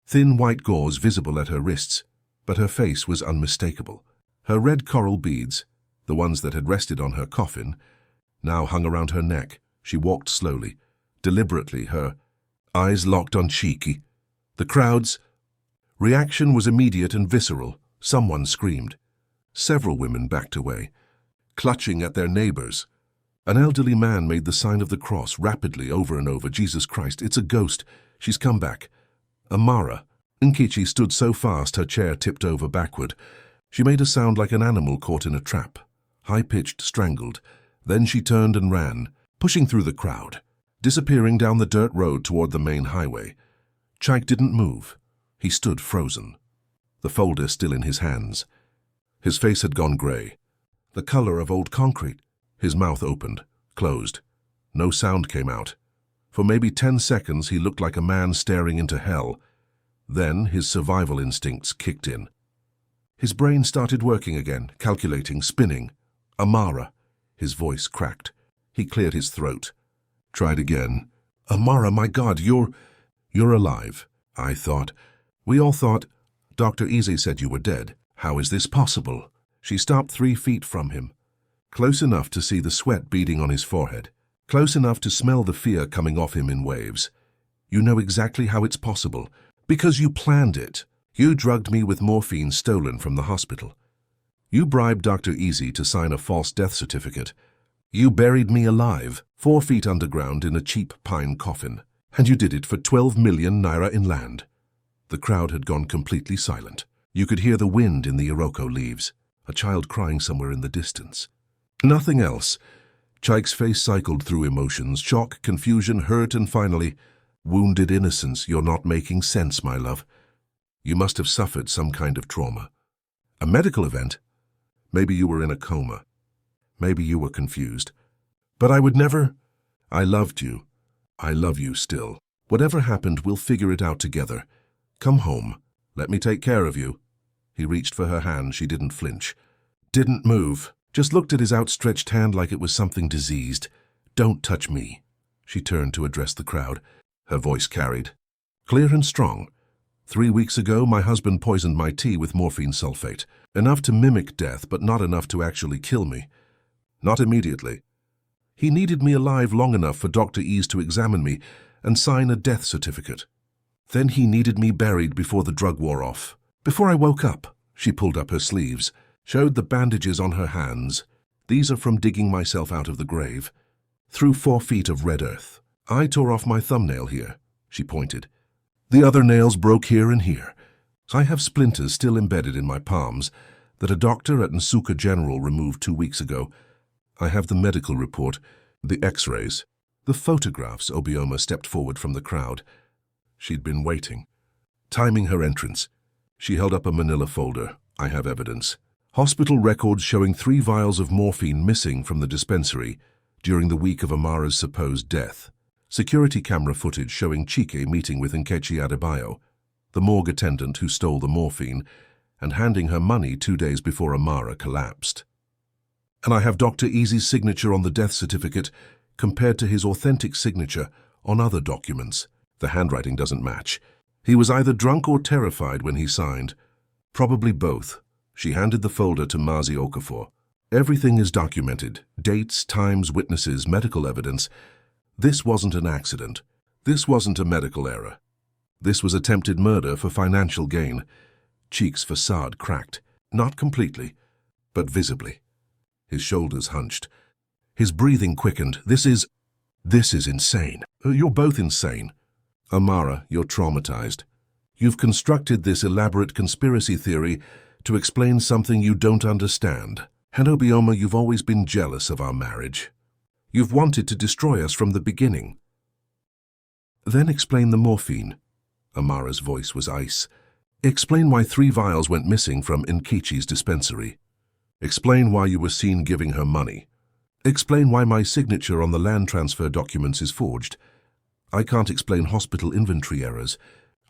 [SPEAKER 1] Thin white gauze visible at her wrists, but her face was unmistakable. Her red coral beads, the ones that had rested on her coffin, now hung around her neck. She walked slowly, deliberately, her eyes locked on Cheeky. The crowd's reaction was immediate and visceral. Someone screamed. Several women backed away, clutching at their neighbors. An elderly man made the sign of the cross rapidly over and over. Jesus Christ, it's a ghost. She's come back. Amara. Nkechi stood so fast her chair tipped over backward. She made a sound like an animal caught in a trap, high-pitched, strangled. Then she turned and ran, pushing through the crowd, disappearing down the dirt road toward the main highway. Cheek didn't move. He stood frozen, the folder still in his hands. His face had gone gray, the color of old concrete. His mouth opened, closed. No sound came out. For maybe 10 seconds he looked like a man staring into hell. Then his survival instincts kicked in. His brain started working again, calculating, spinning. Amara. His voice cracked. He cleared his throat. Tried again. Amara, my God, you're alive. I thought. We all thought. Dr. Easy said you were dead. How is this possible? She stopped 3 feet from him. Close enough to see the sweat beading on his forehead. Close enough to smell the fear coming off him in waves. You know exactly how it's possible. Because you planned it. You drugged me with morphine stolen from the hospital. You bribed Dr. Easy to sign a false death certificate. You buried me alive, 4 feet underground in a cheap pine coffin. And you did it for 12 million naira in land. The crowd had gone completely silent. You could hear the wind in the iroko leaves, a child crying somewhere in the distance. Nothing else. Cheek's face cycled through emotions, shock, confusion, hurt, and finally, wounded innocence. You're not making sense, my love. You must have suffered some kind of trauma. A medical event? Maybe you were in a coma. Maybe you were confused. But I would never. I loved you. I love you still. Whatever happened, we'll figure it out together. Come home. Let me take care of you. He reached for her hand. She didn't flinch. Didn't move. Just looked at his outstretched hand like it was something diseased. Don't touch me. She turned to address the crowd. Her voice carried. Clear and strong. 3 weeks ago, my husband poisoned my tea with morphine sulfate. Enough to mimic death, but not enough to actually kill me. Not immediately. He needed me alive long enough for Dr. Ease to examine me and sign a death certificate. Then he needed me buried before the drug wore off. Before I woke up, she pulled up her sleeves, showed the bandages on her hands. These are from digging myself out of the grave. Through 4 feet of red earth. I tore off my thumbnail here, she pointed. The other nails broke here and here. I have splinters still embedded in my palms that a doctor at Nsukka General removed 2 weeks ago. I have the medical report, the x-rays, the photographs. Obioma stepped forward from the crowd. She'd been waiting, timing her entrance. She held up a manila folder. I have evidence. Hospital records showing 3 vials of morphine missing from the dispensary during the week of Amara's supposed death. Security camera footage showing Chike meeting with Nkechi Adebayo, the morgue attendant who stole the morphine, and handing her money 2 days before Amara collapsed. And I have Dr. Easy's signature on the death certificate compared to his authentic signature on other documents. The handwriting doesn't match. He was either drunk or terrified when he signed. Probably both. She handed the folder to Mazi Okafor. Everything is documented. Dates, times, witnesses, medical evidence. This wasn't an accident. This wasn't a medical error. This was attempted murder for financial gain. Cheek's facade cracked. Not completely, but visibly. His shoulders hunched. His breathing quickened. This is insane. You're both insane. Amara, you're traumatized. You've constructed this elaborate conspiracy theory to explain something you don't understand. And Obioma, you've always been jealous of our marriage. You've wanted to destroy us from the beginning. Then explain the morphine. Amara's voice was ice. Explain why 3 vials went missing from Nkechi's dispensary. Explain why you were seen giving her money. Explain why my signature on the land transfer documents is forged. I can't explain hospital inventory errors.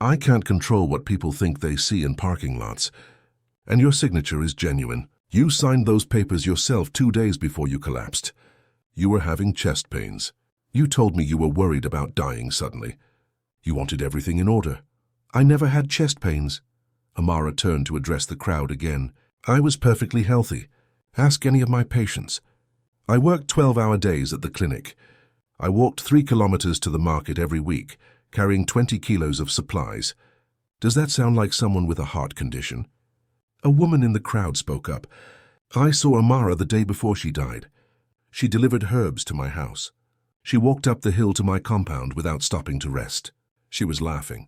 [SPEAKER 1] I can't control what people think they see in parking lots. And your signature is genuine. You signed those papers yourself 2 days before you collapsed. You were having chest pains. You told me you were worried about dying suddenly. You wanted everything in order. I never had chest pains. Amara turned to address the crowd again. I was perfectly healthy. Ask any of my patients. I worked 12-hour days at the clinic. I walked 3 kilometers to the market every week, carrying 20 kilos of supplies. Does that sound like someone with a heart condition? A woman in the crowd spoke up. I saw Amara the day before she died. She delivered herbs to my house. She walked up the hill to my compound without stopping to rest. She was laughing.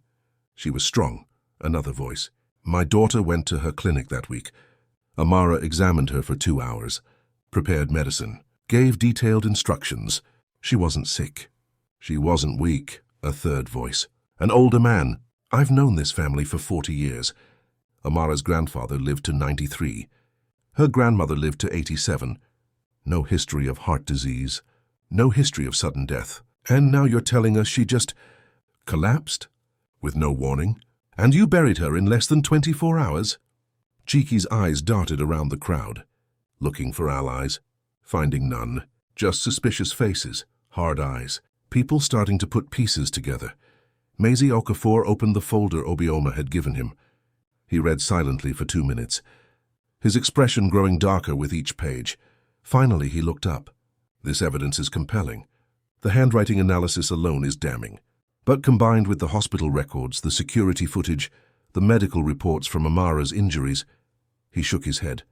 [SPEAKER 1] She was strong. Another voice. My daughter went to her clinic that week. Amara examined her for 2 hours, prepared medicine, gave detailed instructions. She wasn't sick. She wasn't weak. A third voice. An older man. I've known this family for 40 years. Amara's grandfather lived to 93. Her grandmother lived to 87. No history of heart disease. No history of sudden death. And now you're telling us she just collapsed? With no warning? And you buried her in less than 24 hours? Cheeky's eyes darted around the crowd, looking for allies, finding none. Just suspicious faces, hard eyes, people starting to put pieces together. Mazi Okafor opened the folder Obioma had given him. He read silently for 2 minutes, his expression growing darker with each page. Finally, he looked up. This evidence is compelling. The handwriting analysis alone is damning. But combined with the hospital records, the security footage, the medical reports from Amara's injuries, he shook his head.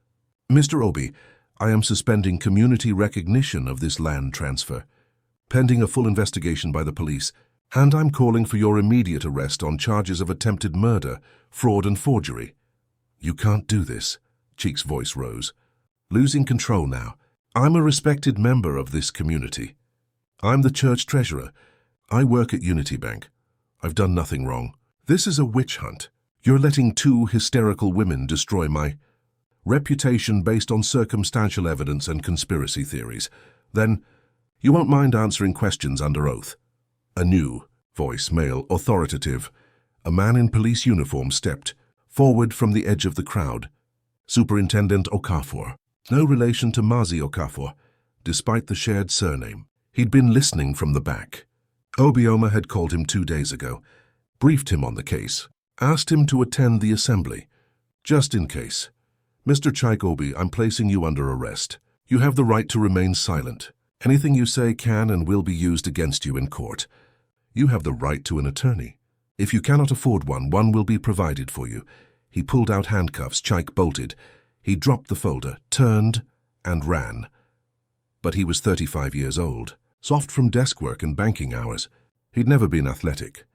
[SPEAKER 1] Mr. Obi, I am suspending community recognition of this land transfer, pending a full investigation by the police, and I'm calling for your immediate arrest on charges of attempted murder, fraud and forgery. You can't do this. Cheek's voice rose. Losing control now. I'm a respected member of this community. I'm the church treasurer. I work at Unity Bank. I've done nothing wrong. This is a witch hunt. You're letting 2 hysterical women destroy my reputation based on circumstantial evidence and conspiracy theories. Then, you won't mind answering questions under oath. A new voice, male, authoritative. A man in police uniform stepped forward from the edge of the crowd. Superintendent Okafor. No relation to Mazi Okafor, despite the shared surname. He'd been listening from the back. Obioma had called him 2 days ago, briefed him on the case, asked him to attend the assembly. Just in case. Mr. Chaik Obi, I'm placing you under arrest. You have the right to remain silent. Anything you say can and will be used against you in court. You have the right to an attorney. If you cannot afford one, one will be provided for you. He pulled out handcuffs. Chaik bolted. He dropped the folder, turned, and ran. But he was 35 years old, soft from desk work and banking hours. He'd never been athletic.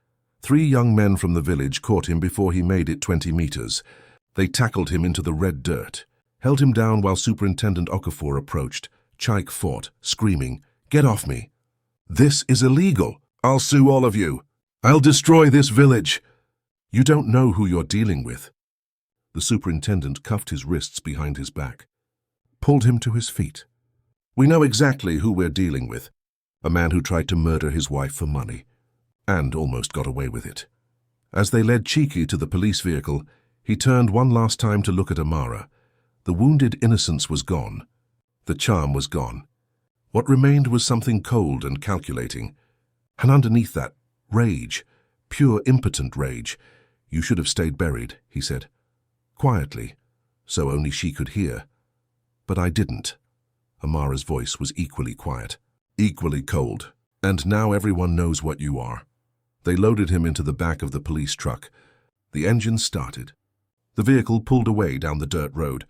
[SPEAKER 1] 3 young men from the village caught him before he made it 20 meters. They tackled him into the red dirt, held him down while Superintendent Okafor approached. Chaik fought, screaming, "Get off me! This is illegal! I'll sue all of you! I'll destroy this village! You don't know who you're dealing with." The superintendent cuffed his wrists behind his back, pulled him to his feet. "We know exactly who we're dealing with. A man who tried to murder his wife for money, and almost got away with it." As they led Cheeky to the police vehicle, he turned one last time to look at Amara. The wounded innocence was gone. The charm was gone. What remained was something cold and calculating. And underneath that, rage. pure impotent rage. "You should have stayed buried," he said, quietly, so only she could hear. "But I didn't." Amara's voice was equally quiet, equally cold. "And now everyone knows what you are." They loaded him into the back of the police truck. The engine started. The vehicle pulled away down the dirt road,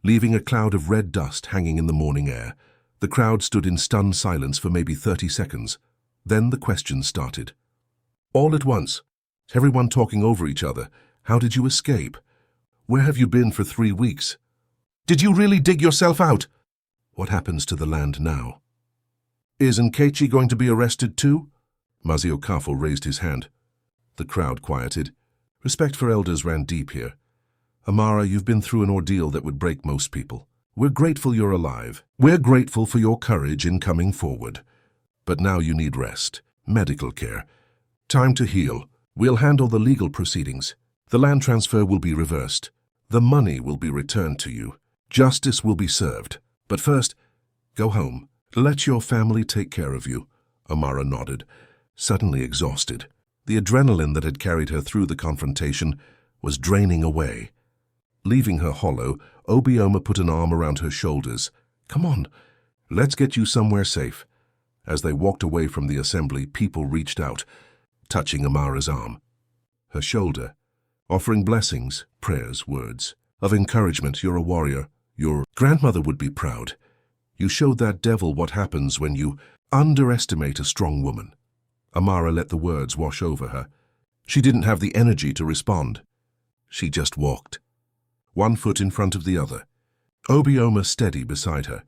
[SPEAKER 1] leaving a cloud of red dust hanging in the morning air. The crowd stood in stunned silence for maybe 30 seconds. Then the questions started. All at once, everyone talking over each other. "How did you escape? Where have you been for 3 weeks? Did you really dig yourself out? What happens to the land now? Is Nkechi going to be arrested too?" Mazio Kafo raised his hand. The crowd quieted. Respect for elders ran deep here. "Amara, you've been through an ordeal that would break most people. We're grateful you're alive. We're grateful for your courage in coming forward. But now you need rest, medical care. Time to heal. We'll handle the legal proceedings. The land transfer will be reversed. The money will be returned to you. Justice will be served. But first, go home. Let your family take care of you." Amara nodded, suddenly exhausted. The adrenaline that had carried her through the confrontation was draining away. Leaving her hollow, Obioma put an arm around her shoulders. "Come on, let's get you somewhere safe." As they walked away from the assembly, people reached out, touching Amara's arm, her shoulder, offering blessings, prayers, words of encouragement. "You're a warrior. Your grandmother would be proud. You showed that devil what happens when you underestimate a strong woman." Amara let the words wash over her. She didn't have the energy to respond. She just walked, one foot in front of the other, Obioma steady beside her.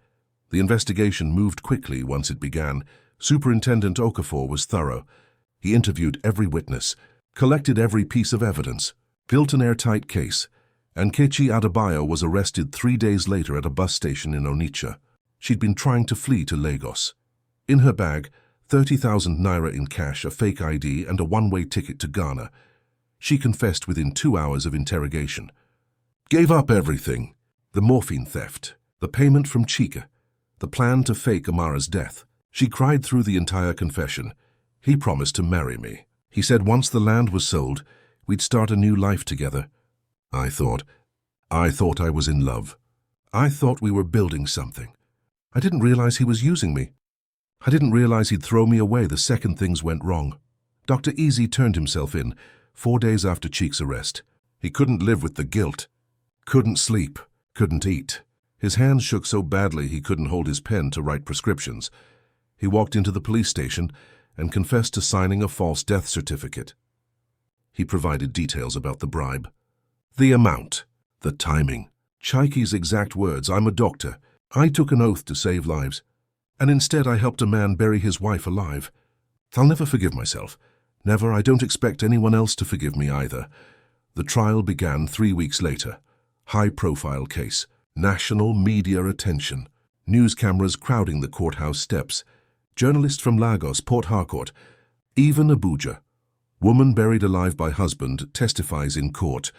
[SPEAKER 1] The investigation moved quickly once it began. Superintendent Okafor was thorough. He interviewed every witness, collected every piece of evidence, built an airtight case, and Nkechi Adebayo was arrested 3 days later at a bus station in Onitsha. She'd been trying to flee to Lagos. In her bag, 30,000 naira in cash, a fake ID, and a one-way ticket to Ghana. She confessed within 2 hours of interrogation. Gave up everything. The morphine theft, the payment from Chika, the plan to fake Amara's death. She cried through the entire confession. "He promised to marry me. He said once the land was sold, we'd start a new life together. I thought I was in love. I thought we were building something. I didn't realize he was using me. I didn't realize he'd throw me away the second things went wrong." Dr. Easy turned himself in 4 days after Cheek's arrest. He couldn't live with the guilt. Couldn't sleep. Couldn't eat. His hands shook so badly he couldn't hold his pen to write prescriptions. He walked into the police station and confessed to signing a false death certificate. He provided details about the bribe, the amount, the timing. Chaiki's exact words, "I'm a doctor. I took an oath to save lives, and instead I helped a man bury his wife alive. I'll never forgive myself. Never. I don't expect anyone else to forgive me either." The trial began 3 weeks later. High-profile case. National media attention. News cameras crowding the courthouse steps. Journalists from Lagos, Port Harcourt, even Abuja. Woman buried alive by husband testifies in court.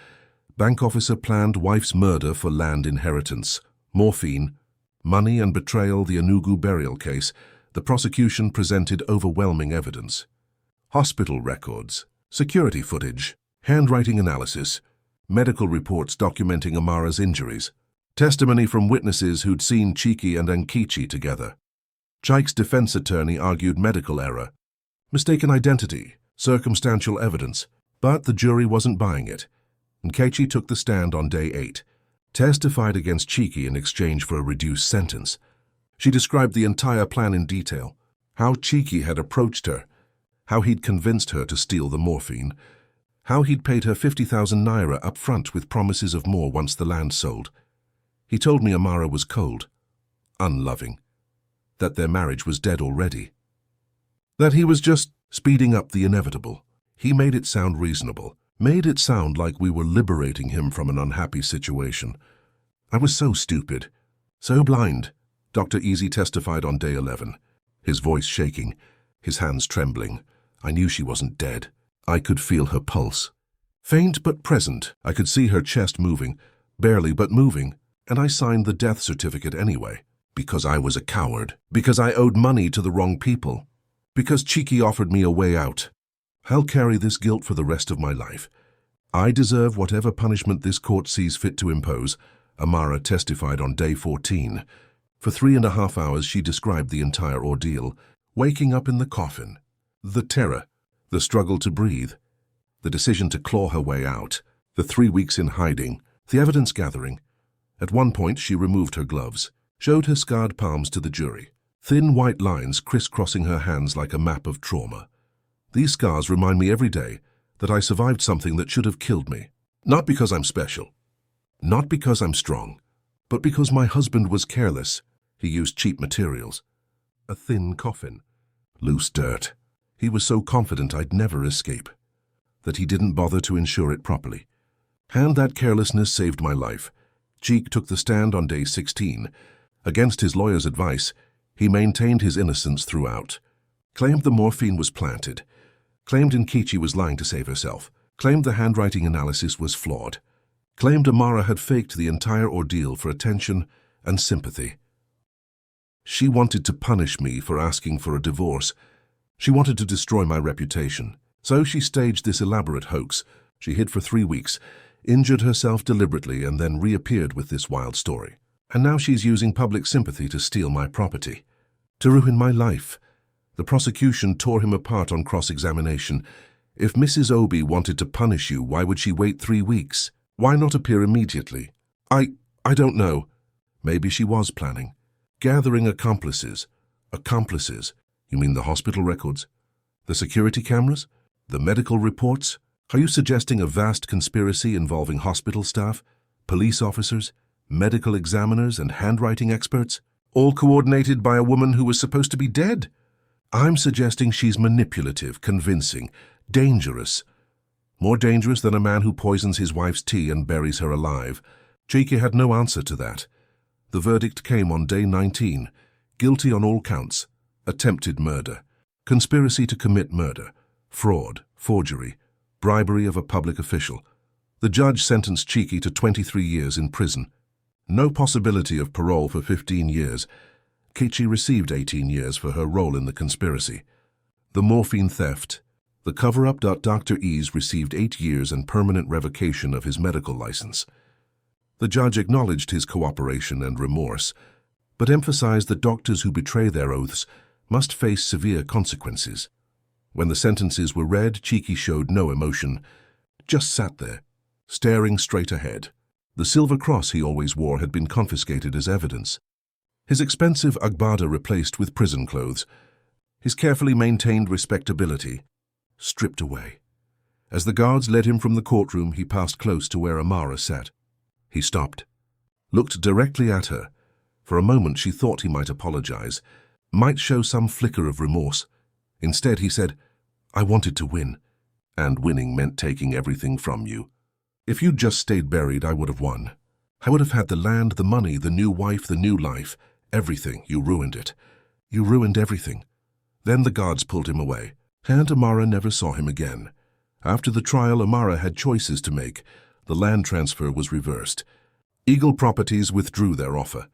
[SPEAKER 1] Bank officer planned wife's murder for land inheritance. Morphine, money and betrayal, the Enugu burial case. The prosecution presented overwhelming evidence. Hospital records, security footage, handwriting analysis, medical reports documenting Amara's injuries, testimony from witnesses who'd seen Chiki and Nkechi together. Chaik's defense attorney argued medical error, mistaken identity, circumstantial evidence, but the jury wasn't buying it. Nkechi took the stand on day 8, testified against Chiki in exchange for a reduced sentence. She described the entire plan in detail, how Chiki had approached her, how he'd convinced her to steal the morphine, how he'd paid her 50,000 naira up front with promises of more once the land sold. He told me Amara was cold, unloving, that their marriage was dead already, that he was just speeding up the inevitable. He made it sound reasonable, made it sound like we were liberating him from an unhappy situation. I was so stupid, so blind. Dr. Easy testified on day 11, his voice shaking, his hands trembling. I knew she wasn't dead. I could feel her pulse. Faint but present, I could see her chest moving, barely but moving, and I signed the death certificate anyway, because I was a coward, because I owed money to the wrong people, because Chiki offered me a way out. I'll carry this guilt for the rest of my life. I deserve whatever punishment this court sees fit to impose, Amara testified on day 14. For 3.5 hours she described the entire ordeal, waking up in the coffin. The terror, the struggle to breathe, the decision to claw her way out, the 3 weeks in hiding, the evidence gathering. At one point she removed her gloves, showed her scarred palms to the jury, thin white lines crisscrossing her hands like a map of trauma. These scars remind me every day that I survived something that should have killed me. Not because I'm special, not because I'm strong, but because my husband was careless. He used cheap materials. A thin coffin, loose dirt. He was so confident I'd never escape, that he didn't bother to insure it properly. And that carelessness saved my life. Cheek took the stand on day 16. Against his lawyer's advice, he maintained his innocence throughout. Claimed the morphine was planted. Claimed Nkechi was lying to save herself. Claimed the handwriting analysis was flawed. Claimed Amara had faked the entire ordeal for attention and sympathy. She wanted to punish me for asking for a divorce. She wanted to destroy my reputation. So she staged this elaborate hoax. She hid for 3 weeks, injured herself deliberately, and then reappeared with this wild story. And now she's using public sympathy to steal my property, to ruin my life. The prosecution tore him apart on cross-examination. If Mrs. Obi wanted to punish you, why would she wait 3 weeks? Why not appear immediately? I don't know. Maybe she was planning. Gathering accomplices. Accomplices? You mean the hospital records? The security cameras? The medical reports? Are you suggesting a vast conspiracy involving hospital staff, police officers, medical examiners, and handwriting experts, all coordinated by a woman who was supposed to be dead? I'm suggesting she's manipulative, convincing, dangerous. More dangerous than a man who poisons his wife's tea and buries her alive. Cheeky had no answer to that. The verdict came on day 19. Guilty on all counts. Attempted murder, conspiracy to commit murder, fraud, forgery, bribery of a public official. The judge sentenced Cheeky to 23 years in prison. No possibility of parole for 15 years. Nkechi received 18 years for her role in the conspiracy. The morphine theft. The cover-up. Dr. Ease received 8 years and permanent revocation of his medical license. The judge acknowledged his cooperation and remorse, but emphasized that doctors who betray their oaths must face severe consequences. When the sentences were read, Cheeky showed no emotion, just sat there, staring straight ahead. The silver cross he always wore had been confiscated as evidence. His expensive agbada replaced with prison clothes. His carefully maintained respectability stripped away. As the guards led him from the courtroom, he passed close to where Amara sat. He stopped, looked directly at her. For a moment she thought he might apologize, might show some flicker of remorse. Instead he said, "I wanted to win, and winning meant taking everything from you. If you'd just stayed buried, I would have won. I would have had the land, the money, the new wife, the new life, everything. You ruined it. You ruined everything." Then the guards pulled him away, and Amara never saw him again. After the trial, Amara had choices to make. The land transfer was reversed. Eagle Properties withdrew their offer.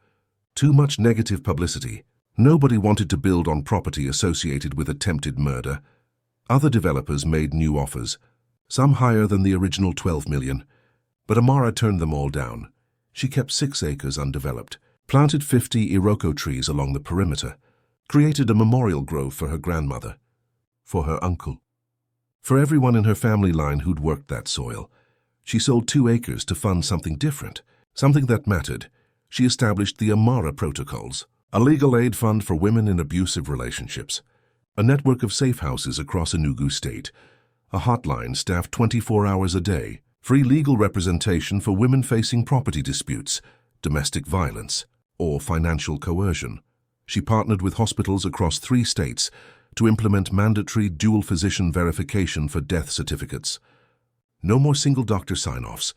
[SPEAKER 1] Too much negative publicity. Nobody wanted to build on property associated with attempted murder. Other developers made new offers, some higher than the original 12 million. But Amara turned them all down. She kept 6 acres undeveloped, planted 50 Iroko trees along the perimeter, created a memorial grove for her grandmother, for her uncle, for everyone in her family line who'd worked that soil. She sold 2 acres to fund something different, something that mattered. She established the Amara Protocols, a legal aid fund for women in abusive relationships, a network of safe houses across Enugu State, a hotline staffed 24 hours a day, free legal representation for women facing property disputes, domestic violence, or financial coercion. She partnered with hospitals across 3 states to implement mandatory dual physician verification for death certificates. No more single doctor sign-offs,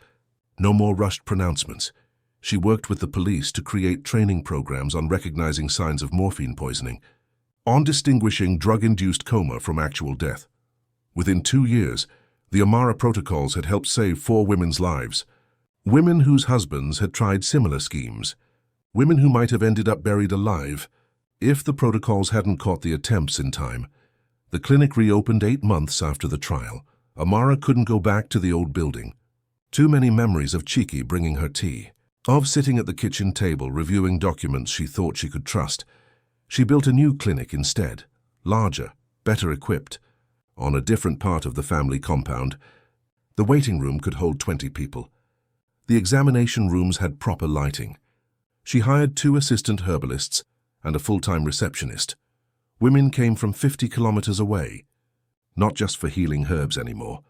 [SPEAKER 1] no more rushed pronouncements. She worked with the police to create training programs on recognizing signs of morphine poisoning, on distinguishing drug-induced coma from actual death. Within 2 years, the Amara Protocols had helped save 4 women's lives, women whose husbands had tried similar schemes, women who might have ended up buried alive if the protocols hadn't caught the attempts in time. The clinic reopened 8 months after the trial. Amara couldn't go back to the old building. Too many memories of Cheeky bringing her tea, of sitting at the kitchen table reviewing documents she thought she could trust. She built a new clinic instead, larger, better equipped, on a different part of the family compound. The waiting room could hold 20 people. The examination rooms had proper lighting. She hired 2 assistant herbalists and a full-time receptionist. Women came from 50 kilometers away, not just for healing herbs anymore,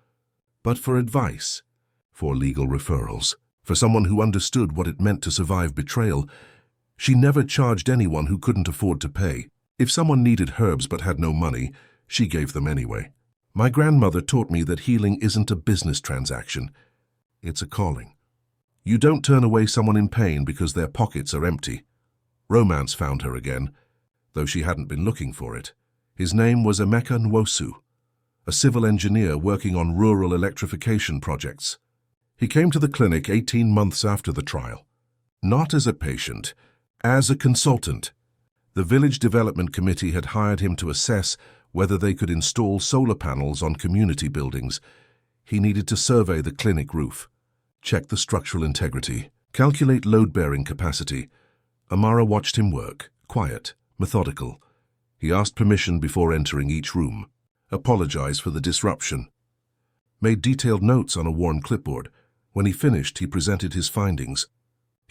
[SPEAKER 1] but for advice, for legal referrals, for someone who understood what it meant to survive betrayal. She never charged anyone who couldn't afford to pay. If someone needed herbs but had no money, she gave them anyway. My grandmother taught me that healing isn't a business transaction. It's a calling. You don't turn away someone in pain because their pockets are empty. Romance found her again, though she hadn't been looking for it. His name was Emeka Nwosu, a civil engineer working on rural electrification projects. He came to the clinic 18 months after the trial, not as a patient, as a consultant. The village development committee had hired him to assess whether they could install solar panels on community buildings. He needed to survey the clinic roof, check the structural integrity, calculate load-bearing capacity. Amara watched him work, quiet, methodical. He asked permission before entering each room, apologized for the disruption, made detailed notes on a worn clipboard. When he finished, he presented his findings.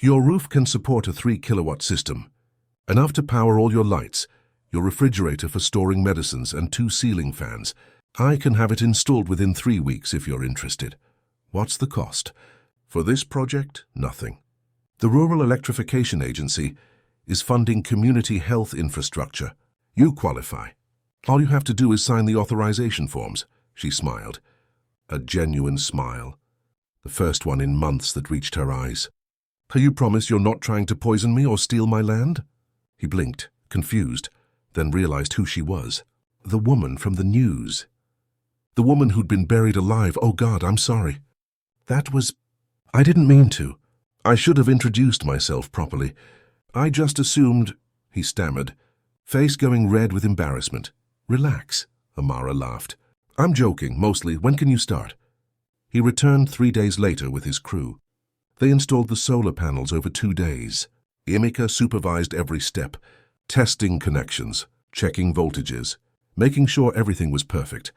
[SPEAKER 1] Your roof can support a 3-kilowatt system, enough to power all your lights, your refrigerator for storing medicines, and 2 ceiling fans. I can have it installed within 3 weeks if you're interested. What's the cost? For this project, nothing. The Rural Electrification Agency is funding community health infrastructure. You qualify. All you have to do is sign the authorization forms. She smiled. A genuine smile. The first one in months that reached her eyes. You promise you're not trying to poison me or steal my land? He blinked, confused, then realized who she was. The woman from the news. The woman who'd been buried alive. Oh God, I'm sorry. I didn't mean to. I should have introduced myself properly. I just assumed, he stammered, face going red with embarrassment. Relax, Amara laughed. I'm joking, mostly. When can you start? He returned 3 days later with his crew. They installed the solar panels over 2 days. Emeka supervised every step, testing connections, checking voltages, making sure everything was perfect.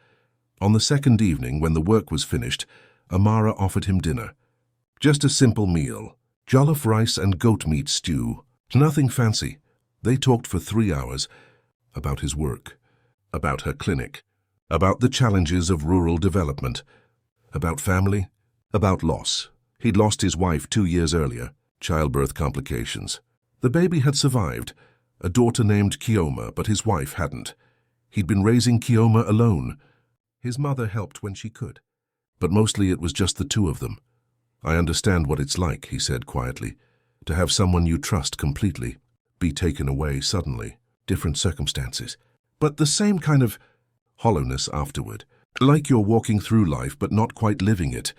[SPEAKER 1] On the second evening, when the work was finished, Amara offered him dinner. Just a simple meal, jollof rice and goat meat stew. Nothing fancy. They talked for 3 hours about his work, about her clinic, about the challenges of rural development, about family, about loss. He'd lost his wife 2 years earlier, childbirth complications. The baby had survived, a daughter named Kioma, but his wife hadn't. He'd been raising Kioma alone. His mother helped when she could, but mostly it was just the 2 of them. I understand what it's like, he said quietly, to have someone you trust completely be taken away suddenly, different circumstances, but the same kind of hollowness afterward, like you're walking through life but not quite living it.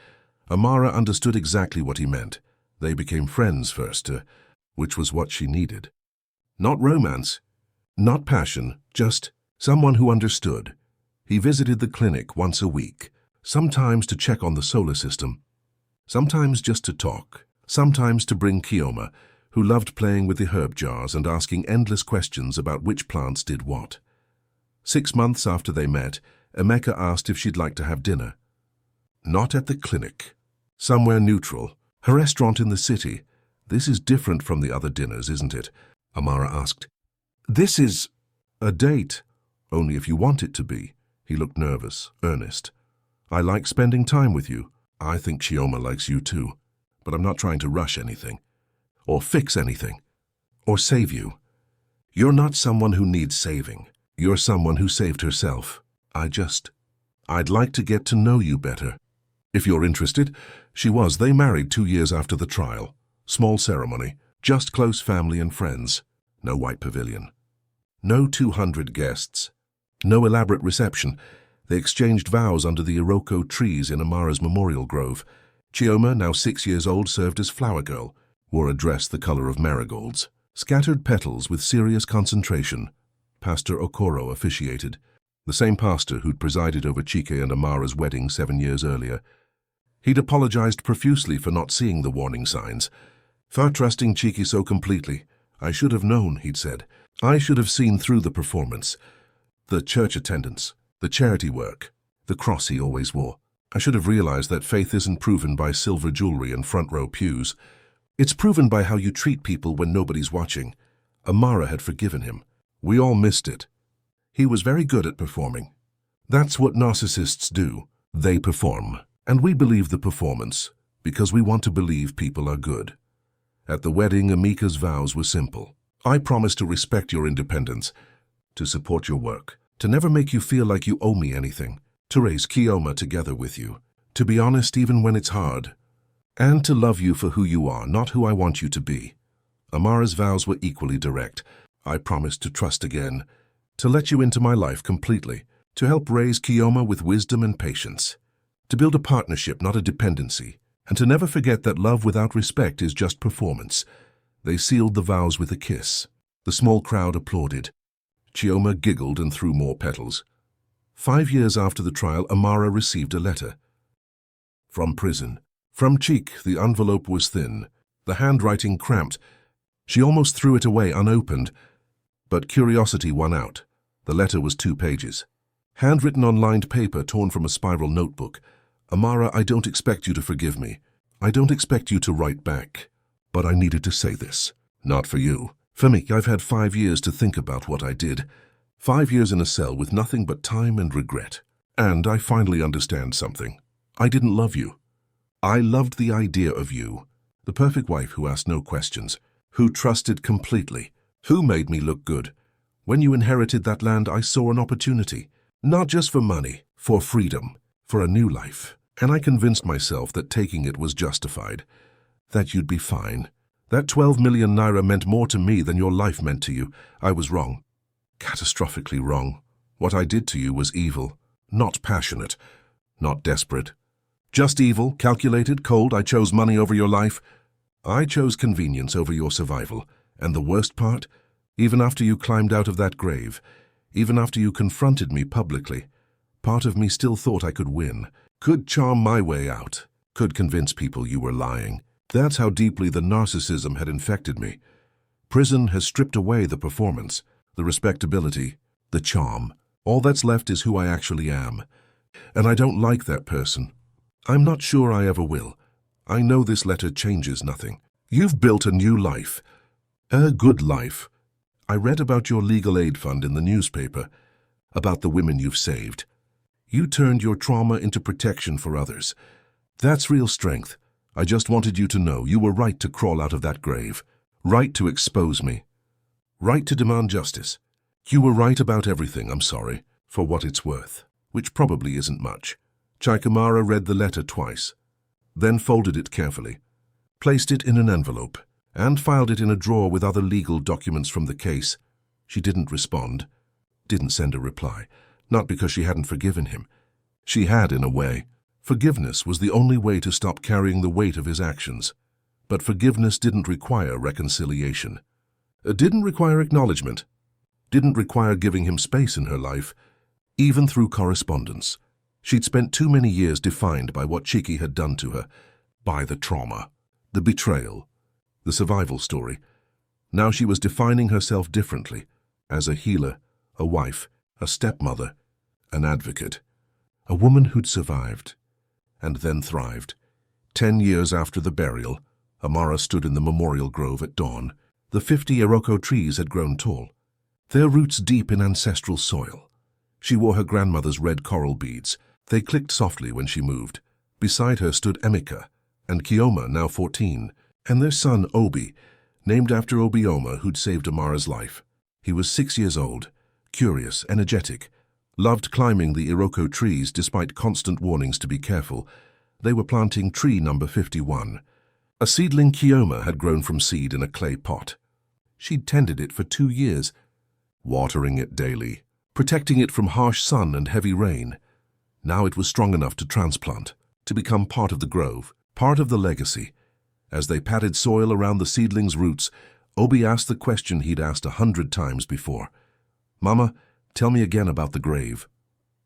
[SPEAKER 1] Amara understood exactly what he meant. They became friends first, which was what she needed. Not romance, not passion, just someone who understood. He visited the clinic once a week, sometimes to check on the solar system, sometimes just to talk, sometimes to bring Kioma, who loved playing with the herb jars and asking endless questions about which plants did what. 6 months after they met, Emeka asked if she'd like to have dinner. Not at the clinic. Somewhere neutral. A restaurant in the city. This is different from the other dinners, isn't it? Amara asked. This is a date. Only if you want it to be. He looked nervous, earnest. I like spending time with you. I think Chioma likes you too. But I'm not trying to rush anything. Or fix anything. Or save you. You're not someone who needs saving. You're someone who saved herself. I'd like to get to know you better. If you're interested, she was. They married 2 years after the trial. Small ceremony, just close family and friends. No white pavilion. No 200 guests. No elaborate reception. They exchanged vows under the Iroko trees in Amara's memorial grove. Chioma, now 6 years old, served as flower girl, wore a dress the color of marigolds. Scattered petals with serious concentration. Pastor Okoro officiated. the same pastor who'd presided over Chike and Amara's wedding 7 years earlier. He'd apologized profusely for not seeing the warning signs. "For trusting Chike so completely. I should have known," he'd said. "I should have seen through the performance. The church attendance, the charity work, the cross he always wore. I should have realized that faith isn't proven by silver jewelry and front-row pews. It's proven by how you treat people when nobody's watching." Amara had forgiven him. We all missed it. He was very good at performing. That's what narcissists do. They perform. And we believe the performance because we want to believe people are good. At the wedding, Amika's vows were simple. "I promise to respect your independence, to support your work, to never make you feel like you owe me anything, to raise Kioma together with you, to be honest even when it's hard, and to love you for who you are, not who I want you to be." Amara's vows were equally direct. "I promise to trust again, to let you into my life completely, to help raise Kioma with wisdom and patience, to build a partnership, not a dependency, and to never forget that love without respect is just performance." They sealed the vows with a kiss. The small crowd applauded. Chioma giggled and threw more petals. 5 years after the trial, Amara received a letter. From prison. From Chike, the envelope was thin, the handwriting cramped. She almost threw it away unopened, but curiosity won out. The letter was 2 pages. Handwritten on lined paper torn from a spiral notebook. "Amara, I don't expect you to forgive me. I don't expect you to write back. But I needed to say this. Not for you. For me, I've had 5 years to think about what I did. 5 years in a cell with nothing but time and regret. And I finally understand something. I didn't love you. I loved the idea of you. The perfect wife who asked no questions, who trusted completely, who made me look good. When you inherited that land, I saw an opportunity. Not just for money, for freedom, for a new life. And I convinced myself that taking it was justified. That you'd be fine. That 12 million naira meant more to me than your life meant to you. I was wrong. Catastrophically wrong. What I did to you was evil. Not passionate. Not desperate. Just evil, calculated, cold. I chose money over your life. I chose convenience over your survival. And the worst part? Even after you climbed out of that grave, even after you confronted me publicly, part of me still thought I could win, could charm my way out, could convince people you were lying. That's how deeply the narcissism had infected me. Prison has stripped away the performance, the respectability, the charm. All that's left is who I actually am. And I don't like that person. I'm not sure I ever will. I know this letter changes nothing. You've built a new life. A good life. I read about your legal aid fund in the newspaper, about the women you've saved. You turned your trauma into protection for others. That's real strength. I just wanted you to know you were right to crawl out of that grave, right to expose me, right to demand justice. You were right about everything, I'm sorry, for what it's worth, which probably isn't much. Amara read the letter twice, then folded it carefully, placed it in an envelope, and filed it in a drawer with other legal documents from the case. She didn't respond, didn't send a reply, not because she hadn't forgiven him. She had, in a way. Forgiveness was the only way to stop carrying the weight of his actions. But forgiveness didn't require reconciliation. It didn't require acknowledgement. Didn't require giving him space in her life, even through correspondence. She'd spent too many years defined by what Chike had done to her, by the trauma, the betrayal, the survival story. Now she was defining herself differently, as a healer, a wife, a stepmother, an advocate, a woman who'd survived, and then thrived. 10 years after the burial, Amara stood in the memorial grove at dawn. The 50 Iroko trees had grown tall, their roots deep in ancestral soil. She wore her grandmother's red coral beads. They clicked softly when she moved. Beside her stood Emeka and Kioma, now 14, and their son Obi, named after Obioma, who'd saved Amara's life. He was 6 years old, curious, energetic, loved climbing the Iroko trees despite constant warnings to be careful. They were planting tree number 51. A seedling Kioma had grown from seed in a clay pot. She'd tended it for 2 years, watering it daily, protecting it from harsh sun and heavy rain. Now it was strong enough to transplant, to become part of the grove, part of the legacy. As they patted soil around the seedling's roots, Obi asked the question he'd asked 100 times before. "Mama, tell me again about the grave."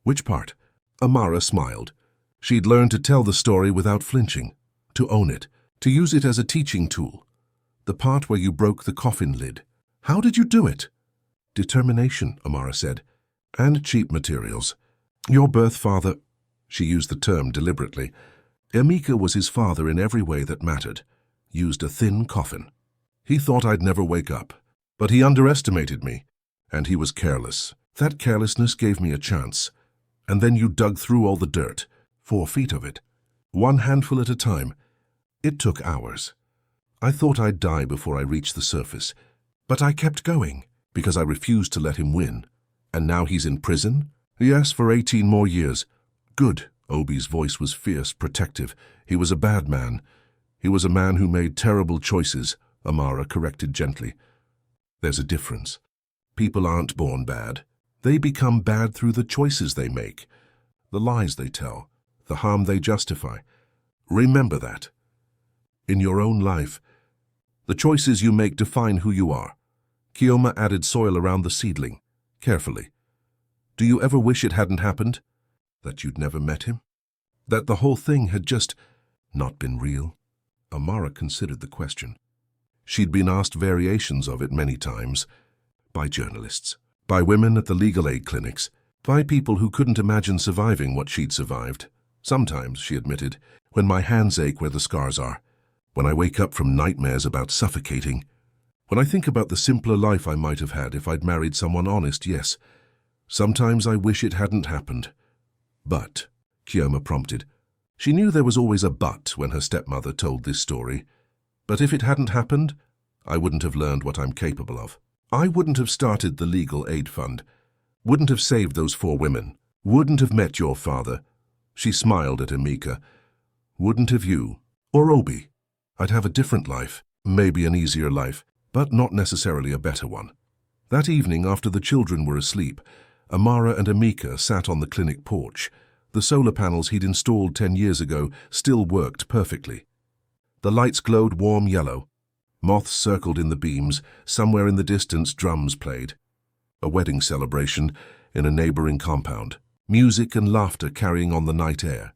[SPEAKER 1] Which part? Amara smiled. She'd learned to tell the story without flinching, to own it, to use it as a teaching tool. The part where you broke the coffin lid. How did you do it? Determination, Amara said, and cheap materials. Your birth father, she used the term deliberately. Emeka was his father in every way that mattered, used a thin coffin. He thought I'd never wake up, but he underestimated me, and he was careless. That carelessness gave me a chance. And then you dug through all the dirt, 4 feet of it, one handful at a time. It took hours. I thought I'd die before I reached the surface, but I kept going because I refused to let him win. And now he's in prison? Yes, for 18 more years. Good. Obi's voice was fierce, protective. He was a bad man. He was a man who made terrible choices, Amara corrected gently. There's a difference. People aren't born bad. They become bad through the choices they make, the lies they tell, the harm they justify. Remember that. In your own life, the choices you make define who you are. Kioma added soil around the seedling, carefully. Do you ever wish it hadn't happened? That you'd never met him? That the whole thing had just not been real? Amara considered the question. She'd been asked variations of it many times, by journalists, by women at the legal aid clinics, by people who couldn't imagine surviving what she'd survived. Sometimes, she admitted, when my hands ache where the scars are, when I wake up from nightmares about suffocating, when I think about the simpler life I might have had if I'd married someone honest, yes. Sometimes I wish it hadn't happened. But, Kioma prompted. She knew there was always a but when her stepmother told this story. But if it hadn't happened, I wouldn't have learned what I'm capable of. I wouldn't have started the legal aid fund, wouldn't have saved those 4 women, wouldn't have met your father. She smiled at Emeka. Wouldn't have you, or Obi. I'd have a different life, maybe an easier life, but not necessarily a better one. That evening, after the children were asleep, Amara and Emeka sat on the clinic porch. The solar panels he'd installed 10 years ago still worked perfectly. The lights glowed warm yellow. Moths circled in the beams. Somewhere in the distance, drums played. A wedding celebration in a neighboring compound. Music and laughter carrying on the night air.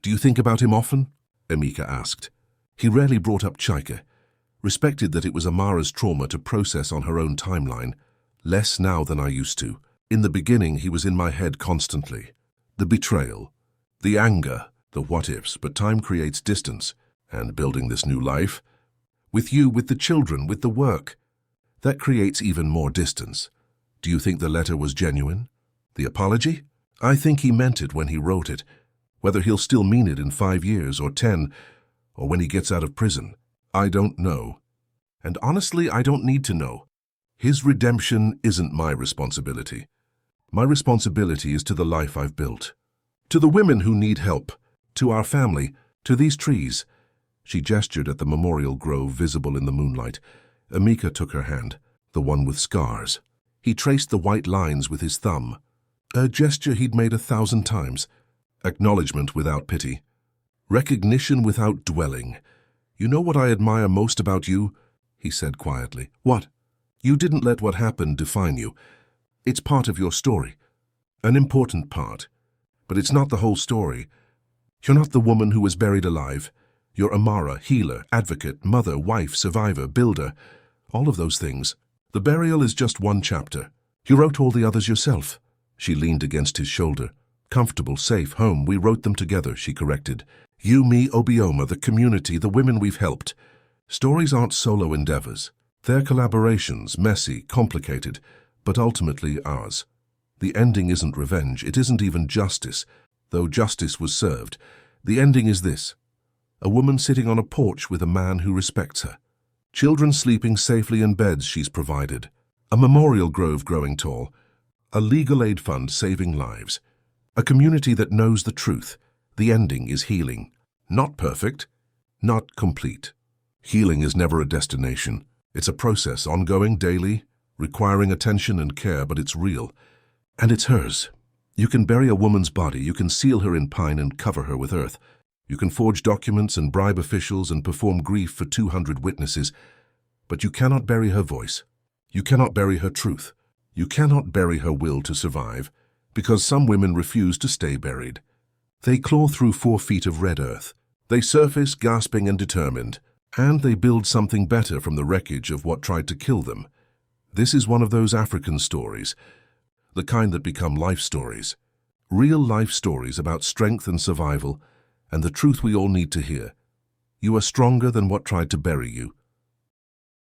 [SPEAKER 1] Do you think about him often? Emeka asked. He rarely brought up Chika. Respected that it was Amara's trauma to process on her own timeline. Less now than I used to. In the beginning, he was in my head constantly. The betrayal, the anger, the what-ifs, but time creates distance. And building this new life, with you, with the children, with the work, that creates even more distance. Do you think the letter was genuine? The apology? I think he meant it when he wrote it. Whether he'll still mean it in 5 years or 10, or when he gets out of prison, I don't know. And honestly, I don't need to know. His redemption isn't my responsibility. My responsibility is to the life I've built. To the women who need help. To our family. To these trees. She gestured at the memorial grove visible in the moonlight. Emeka took her hand, the one with scars. He traced the white lines with his thumb. A gesture he'd made 1,000 times. Acknowledgement without pity. Recognition without dwelling. You know what I admire most about you? He said quietly. What? You didn't let what happened define you. It's part of your story. An important part. But it's not the whole story. You're not the woman who was buried alive. You're Amara, healer, advocate, mother, wife, survivor, builder. All of those things. The burial is just one chapter. You wrote all the others yourself. She leaned against his shoulder. Comfortable, safe, home. We wrote them together, she corrected. You, me, Obioma, the community, the women we've helped. Stories aren't solo endeavors. They're collaborations, messy, complicated, but ultimately ours. The ending isn't revenge. It isn't even justice. Though justice was served, the ending is this. A woman sitting on a porch with a man who respects her. Children sleeping safely in beds she's provided. A memorial grove growing tall. A legal aid fund saving lives. A community that knows the truth. The ending is healing. Not perfect, not complete. Healing is never a destination. It's a process, ongoing, daily, requiring attention and care, but it's real. And it's hers. You can bury a woman's body, you can seal her in pine and cover her with earth. You can forge documents and bribe officials and perform grief for 200 witnesses, but you cannot bury her voice. You cannot bury her truth. You cannot bury her will to survive. because some women refuse to stay buried. They claw through 4 feet of red earth. They surface, gasping and determined, and they build something better from the wreckage of what tried to kill them. This is one of those African stories, the kind that become life stories. Real life stories about strength and survival, and the truth we all need to hear. You are stronger than what tried to bury you.